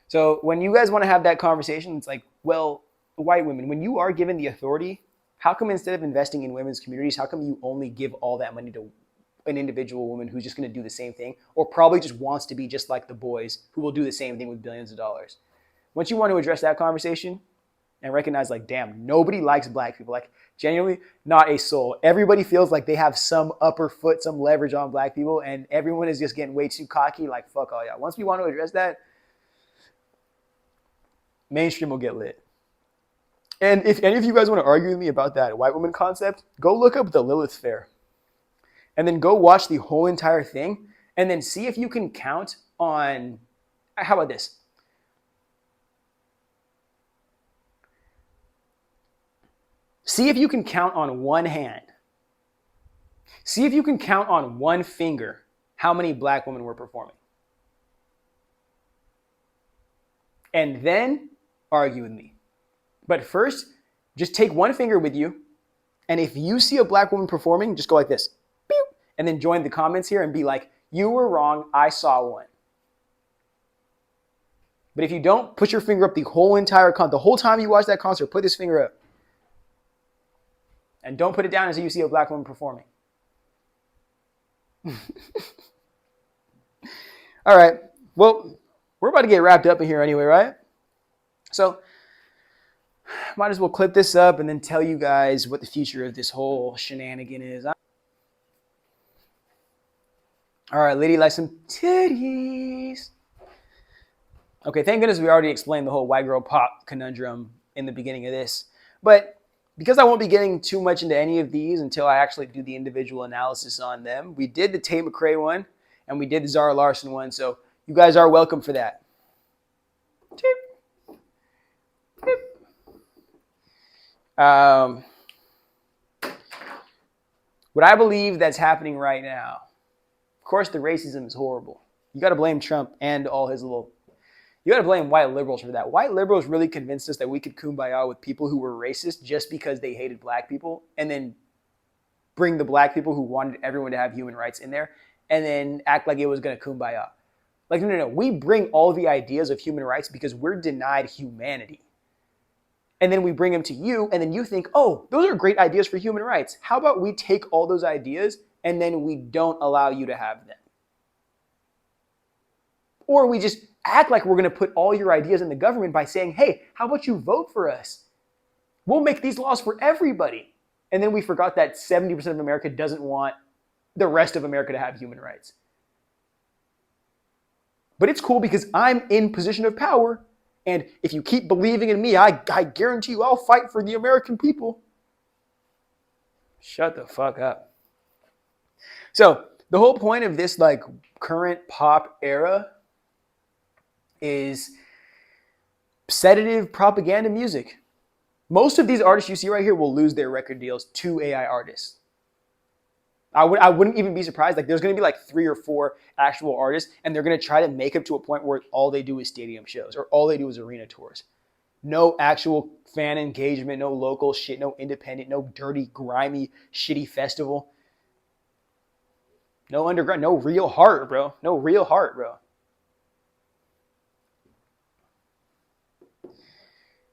So when you guys want to have that conversation, it's like, well, white women, when you are given the authority, how come instead of investing in women's communities, how come you only give all that money to an individual woman who's just going to do the same thing, or probably just wants to be just like the boys who will do the same thing with billions of dollars? Once you want to address that conversation and recognize, like, damn, nobody likes black people, like, genuinely not a soul. Everybody feels like they have some upper foot, some leverage on black people, and everyone is just getting way too cocky, like, fuck all y'all. Once we want to address that, mainstream will get lit. And if any of you guys want to argue with me about that white woman concept, go look up the Lilith Fair. And then go watch the whole entire thing. And then see if you can count on, how about this? See if you can count on one hand. See if you can count on one finger how many black women were performing. And then argue with me. But first, just take one finger with you, and if you see a black woman performing, just go like this, beep, and then join the comments here and be like, you were wrong, I saw one. But if you don't, put your finger up the whole entire concert. The whole time you watch that concert, put this finger up. And don't put it down until you see a black woman performing. All right. Well, we're about to get wrapped up in here anyway, right? So might as well clip this up and then tell you guys what the future of this whole shenanigan is. All right, lady likes some titties. Okay, thank goodness we already explained the whole white girl pop conundrum in the beginning of this. But because I won't be getting too much into any of these until I actually do the individual analysis on them, we did the Tate McRae one and we did the Zara Larsson one, so you guys are welcome for that. What I believe that's happening right now, of course, the racism is horrible. You got to blame Trump and all his little... You got to blame white liberals for that. White liberals really convinced us that we could kumbaya with people who were racist just because they hated black people, and then bring the black people who wanted everyone to have human rights in there, and then act like it was going to kumbaya. Like, no. We bring all the ideas of human rights because we're denied humanity. And then we bring them to you, and then you think, oh, those are great ideas for human rights. How about we take all those ideas and then we don't allow you to have them? Or we just act like we're going to put all your ideas in the government by saying, hey, how about you vote for us? We'll make these laws for everybody. And then we forgot that 70% of America doesn't want the rest of America to have human rights. But it's cool because I'm in position of power. And if you keep believing in me, I guarantee you I'll fight for the American people. Shut the fuck up. So the whole point of this like current pop era is sedative propaganda music. Most of these artists you see right here will lose their record deals to AI artists. I wouldn't even be surprised. Like, there's going to be like 3 or 4 actual artists, and they're going to try to make up to a point where all they do is stadium shows or all they do is arena tours. No actual fan engagement, no local shit, no independent, no dirty, grimy, shitty festival. No underground, no real heart, bro. No real heart, bro.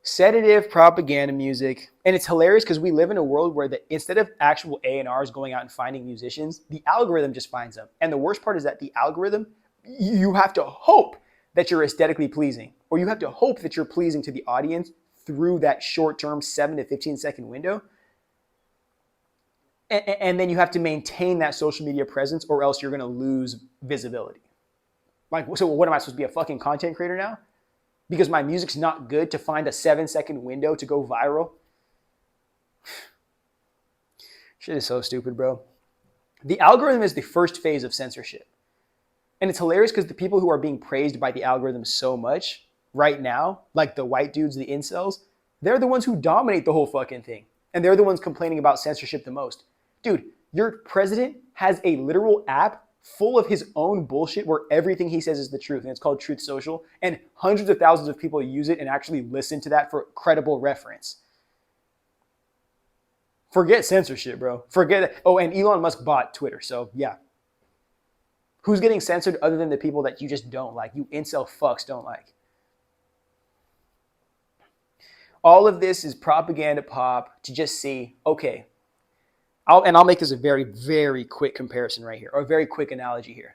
Sedative propaganda music. And it's hilarious because we live in a world where instead of actual A&Rs going out and finding musicians, the algorithm just finds them. And the worst part is that the algorithm, you have to hope that you're aesthetically pleasing, or you have to hope that you're pleasing to the audience through that short-term 7 to 15 second window. And then you have to maintain that social media presence, or else you're going to lose visibility. Like, so what am I supposed to be, a fucking content creator now? Because my music's not good to find a 7-second window to go viral? Shit is so stupid, bro. The algorithm is the first phase of censorship. And it's hilarious because the people who are being praised by the algorithm so much right now, like the white dudes, the incels, they're the ones who dominate the whole fucking thing. And they're the ones complaining about censorship the most. Dude, your president has a literal app full of his own bullshit where everything he says is the truth, and it's called Truth Social, and hundreds of thousands of people use it and actually listen to that for credible reference. Forget censorship, bro. Forget it. Oh, and Elon Musk bought Twitter, so yeah. Who's getting censored other than the people that you just don't like, you incel fucks don't like? All of this is propaganda pop to just see, okay, I'll make this a very, very quick comparison right here, or a very quick analogy here.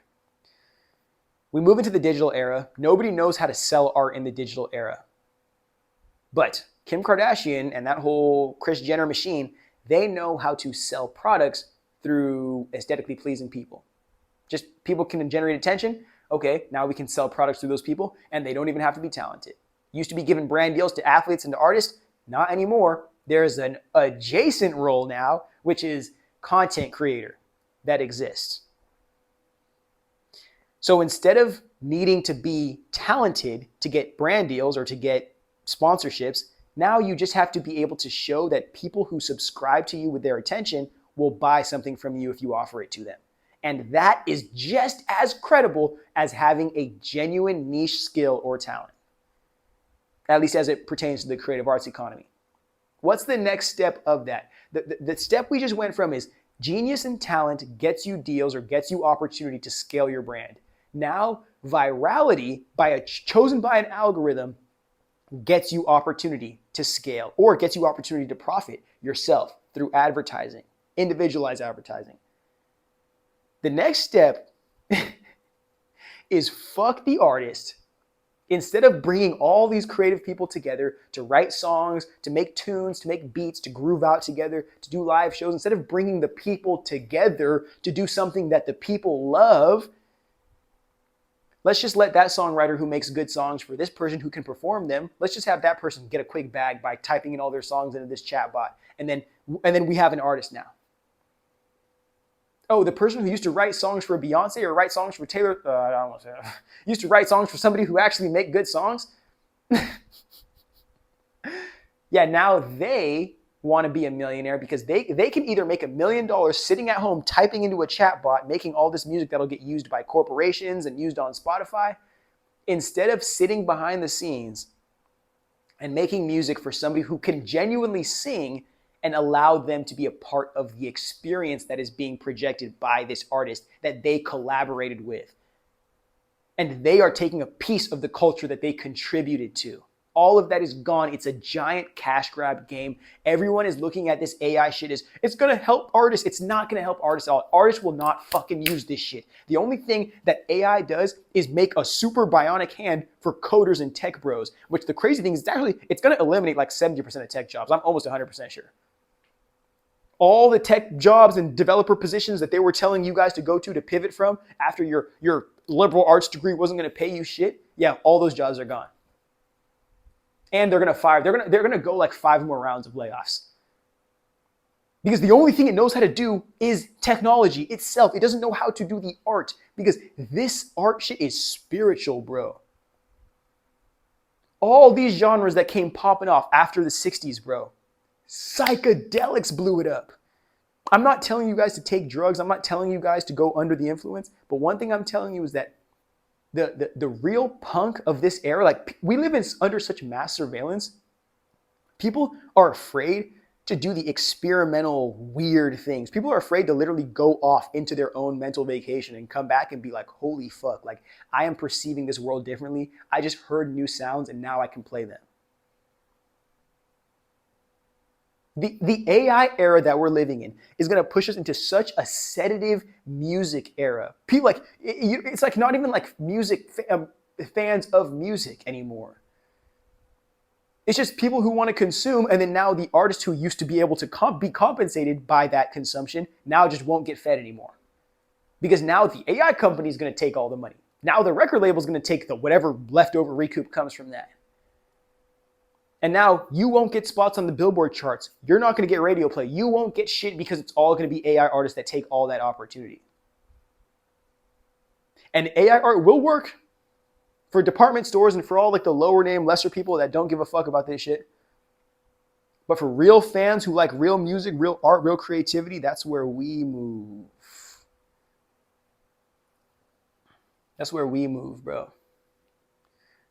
We move into the digital era. Nobody knows how to sell art in the digital era. But Kim Kardashian and that whole Kris Jenner machine, they know how to sell products through aesthetically pleasing people. Just people can generate attention. Okay, now we can sell products through those people, and they don't even have to be talented. Used to be giving brand deals to athletes and to artists. Not anymore. There's an adjacent role now, which is content creator, that exists. So instead of needing to be talented to get brand deals or to get sponsorships, now you just have to be able to show that people who subscribe to you with their attention will buy something from you if you offer it to them. And that is just as credible as having a genuine niche skill or talent, at least as it pertains to the creative arts economy. What's the next step of that? The step we just went from is genius and talent gets you deals or gets you opportunity to scale your brand. Now, virality chosen by an algorithm gets you opportunity to scale or gets you opportunity to profit yourself through advertising, individualized advertising. The next step is fuck the artist. Instead of bringing all these creative people together to write songs, to make tunes, to make beats, to groove out together, to do live shows, instead of bringing the people together to do something that the people love, let's just let that songwriter who makes good songs for this person who can perform them, let's just have that person get a quick bag by typing in all their songs into this chat bot. And then we have an artist now. Oh, the person who used to write songs for Beyonce or write songs for Taylor, I don't want to say that. Used to write songs for somebody who actually make good songs. Yeah, now they want to be a millionaire because they can either make $1 million sitting at home typing into a chat bot, making all this music that'll get used by corporations and used on Spotify, instead of sitting behind the scenes and making music for somebody who can genuinely sing and allow them to be a part of the experience that is being projected by this artist that they collaborated with. And they are taking a piece of the culture that they contributed to. All of that is gone. It's a giant cash grab game. Everyone is looking at this AI shit as, it's going to help artists. It's not going to help artists at all. Artists will not fucking use this shit. The only thing that AI does is make a super bionic hand for coders and tech bros, which the crazy thing is it's going to eliminate like 70% of tech jobs. I'm almost 100% sure. All the tech jobs and developer positions that they were telling you guys to go to pivot from after your liberal arts degree wasn't going to pay you shit, yeah, all those jobs are gone. And they're going to fire. They're going to go like 5 more rounds of layoffs. Because the only thing it knows how to do is technology itself. It doesn't know how to do the art because this art shit is spiritual, bro. All these genres that came popping off after the 60s, bro. Psychedelics blew it up. I'm not telling you guys to take drugs. I'm not telling you guys to go under the influence. But one thing I'm telling you is that the real punk of this era, like we live under such mass surveillance, people are afraid to do the experimental weird things. People are afraid to literally go off into their own mental vacation and come back and be like, holy fuck, like I am perceiving this world differently. I just heard new sounds and now I can play them. The AI era that we're living in is going to push us into such a sedative music era. People like it's like not even like music fans of music anymore. It's just people who want to consume, and then now the artists who used to be able to be compensated by that consumption now just won't get fed anymore. Because now the AI company is going to take all the money. Now the record label is going to take the whatever leftover recoup comes from that. And now you won't get spots on the Billboard charts. You're not going to get radio play. You won't get shit because it's all going to be AI artists that take all that opportunity. And AI art will work for department stores and for all like the lower name, lesser people that don't give a fuck about this shit. But for real fans who like real music, real art, real creativity, that's where we move. That's where we move, bro.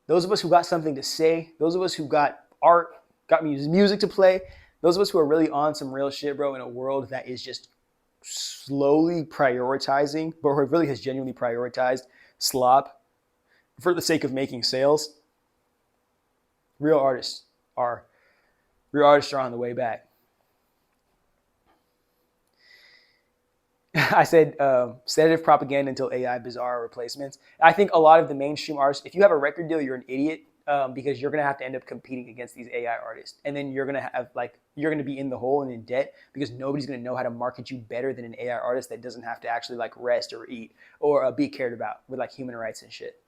Those of us who got something to say, those of us who got art, got music to play, those of us who are really on some real shit, bro, in a world that is just slowly prioritizing, but who really has genuinely prioritized slop for the sake of making sales. Real artists are on the way back. I said sedative propaganda until AI bizarre replacements. I think a lot of the mainstream artists, if you have a record deal, you're an idiot because you're going to have to end up competing against these AI artists. And then you're going to be in the hole and in debt because nobody's going to know how to market you better than an AI artist that doesn't have to actually like rest or eat or be cared about with like human rights and shit.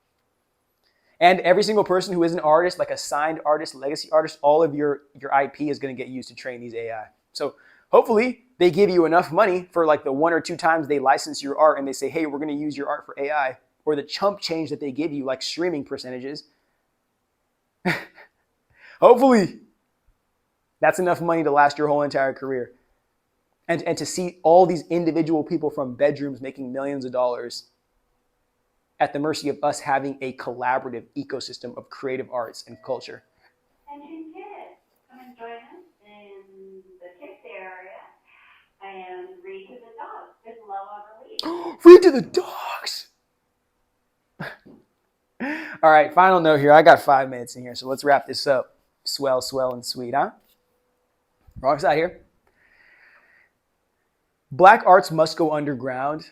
And every single person who is an artist, like a signed artist, legacy artist, all of your IP is going to get used to train these AI. So hopefully they give you enough money for like the 1 or 2 times they license your art and they say, hey, we're going to use your art for AI, or the chump change that they give you, like streaming percentages. Hopefully that's enough money to last your whole entire career. And to see all these individual people from bedrooms making millions of dollars at the mercy of us having a collaborative ecosystem of creative arts and culture. And you kids, come and join us in the kids area and read to the dogs. Just love on release. Read to the dogs! All right, final note here. I got 5 minutes in here, so let's wrap this up. Swell, swell, and sweet, huh? Wrong side here. Black arts must go underground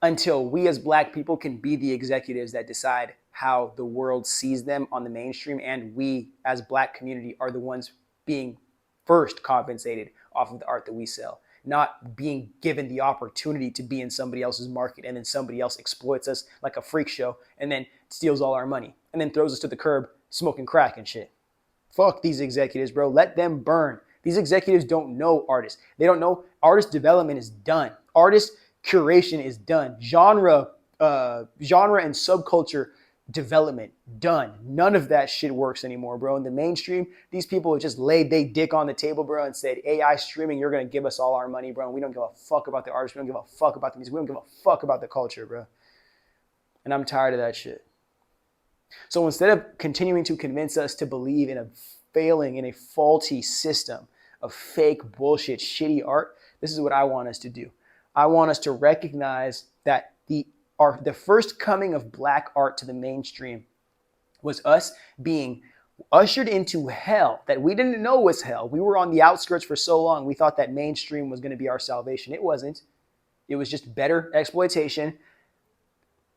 until we as black people can be the executives that decide how the world sees them on the mainstream, and we as black community are the ones being first compensated off of the art that we sell, not being given the opportunity to be in somebody else's market and then somebody else exploits us like a freak show and then steals all our money and then throws us to the curb smoking crack and shit. Fuck these executives, bro. Let them burn. These executives don't know artists. They don't know artist development is done. Artist curation is done. Genre and subculture development done. None of that shit works anymore, bro. In the mainstream, these people have just laid they dick on the table, bro, and said, AI streaming, you're gonna give us all our money, bro. And we don't give a fuck about the artists. We don't give a fuck about the music. We don't give a fuck about the culture, bro. And I'm tired of that shit. So instead of continuing to convince us to believe in a faulty system of fake bullshit, shitty art, this is what I want us to do. I want us to recognize that the first coming of black art to the mainstream was us being ushered into hell that we didn't know was hell. We were on the outskirts for so long. We thought that mainstream was going to be our salvation. It wasn't. It was just better exploitation.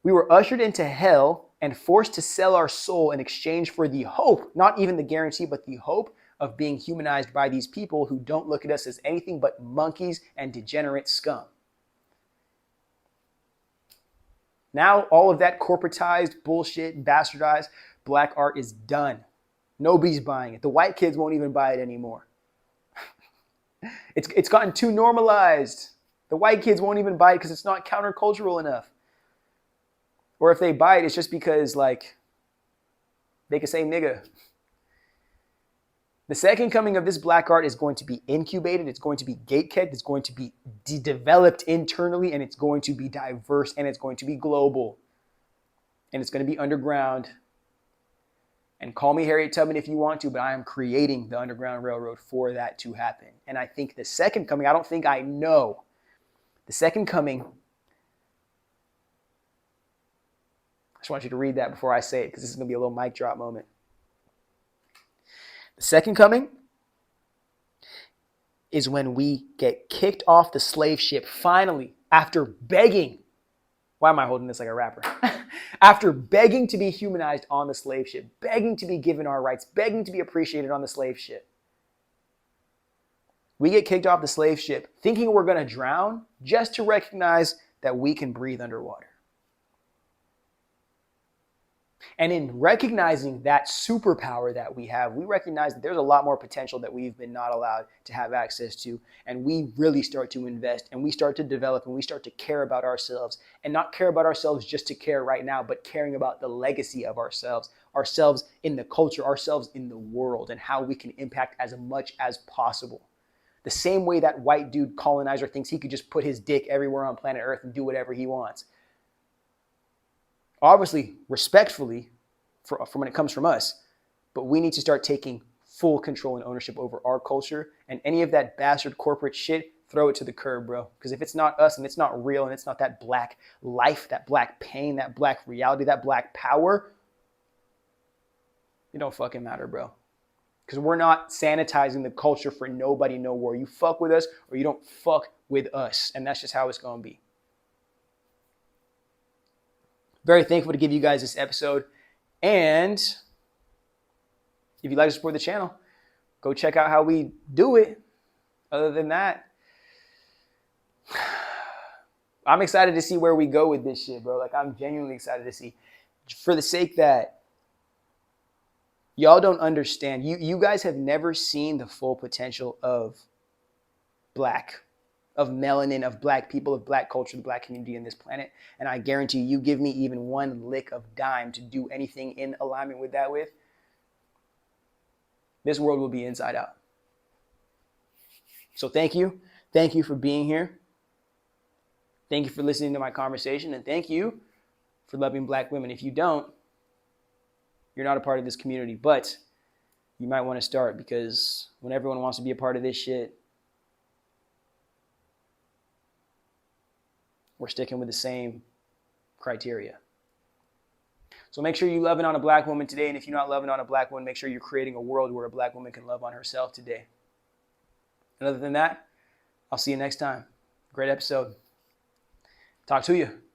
We were ushered into hell and forced to sell our soul in exchange for the hope, not even the guarantee, but the hope of being humanized by these people who don't look at us as anything but monkeys and degenerate scum. Now all of that corporatized bullshit, bastardized black art is done. Nobody's buying it. The white kids won't even buy it anymore. It's gotten too normalized. The white kids won't even buy it because it's not countercultural enough. Or if they buy it, it's just because, like, they can say nigga. The second coming of this black art is going to be incubated. It's going to be gatekept. It's going to be developed internally, and it's going to be diverse, and it's going to be global. And it's going to be underground. And call me Harriet Tubman if you want to, but I am creating the Underground Railroad for that to happen. And I think the second coming, I don't think I know. The second coming, I just want you to read that before I say it, because this is going to be a little mic drop moment. The second coming is when we get kicked off the slave ship, finally, after begging. Why am I holding this like a rapper? After begging to be humanized on the slave ship, begging to be given our rights, begging to be appreciated on the slave ship. We get kicked off the slave ship thinking we're going to drown just to recognize that we can breathe underwater. And in recognizing that superpower that we have, we recognize that there's a lot more potential that we've been not allowed to have access to. And we really start to invest, and we start to develop, and we start to care about ourselves, and not care about ourselves just to care right now, but caring about the legacy of ourselves in the culture, ourselves in the world, and how we can impact as much as possible. The same way that white dude colonizer thinks he could just put his dick everywhere on planet Earth and do whatever he wants. Obviously, respectfully, from when it comes from us, but we need to start taking full control and ownership over our culture, and any of that bastard corporate shit, throw it to the curb, bro. Because if it's not us and it's not real and it's not that black life, that black pain, that black reality, that black power, it don't fucking matter, bro. Because we're not sanitizing the culture for nobody nowhere. You fuck with us or you don't fuck with us, and that's just how it's going to be. Very thankful to give you guys this episode. And if you'd like to support the channel, go check out how we do it. Other than that, I'm excited to see where we go with this shit, bro. Like, I'm genuinely excited to see. For the sake that y'all don't understand. You guys have never seen the full potential of black, of melanin, of black people, of black culture, the black community in this planet. And I guarantee you give me even one lick of dime to do anything in alignment with that with, this world will be inside out. So thank you. Thank you for being here. Thank you for listening to my conversation. And thank you for loving black women. If you don't, you're not a part of this community. But you might want to start, because when everyone wants to be a part of this shit, we're sticking with the same criteria. So make sure you loving on a black woman today. And if you're not loving on a black woman, make sure you're creating a world where a black woman can love on herself today. And other than that, I'll see you next time. Great episode. Talk to you.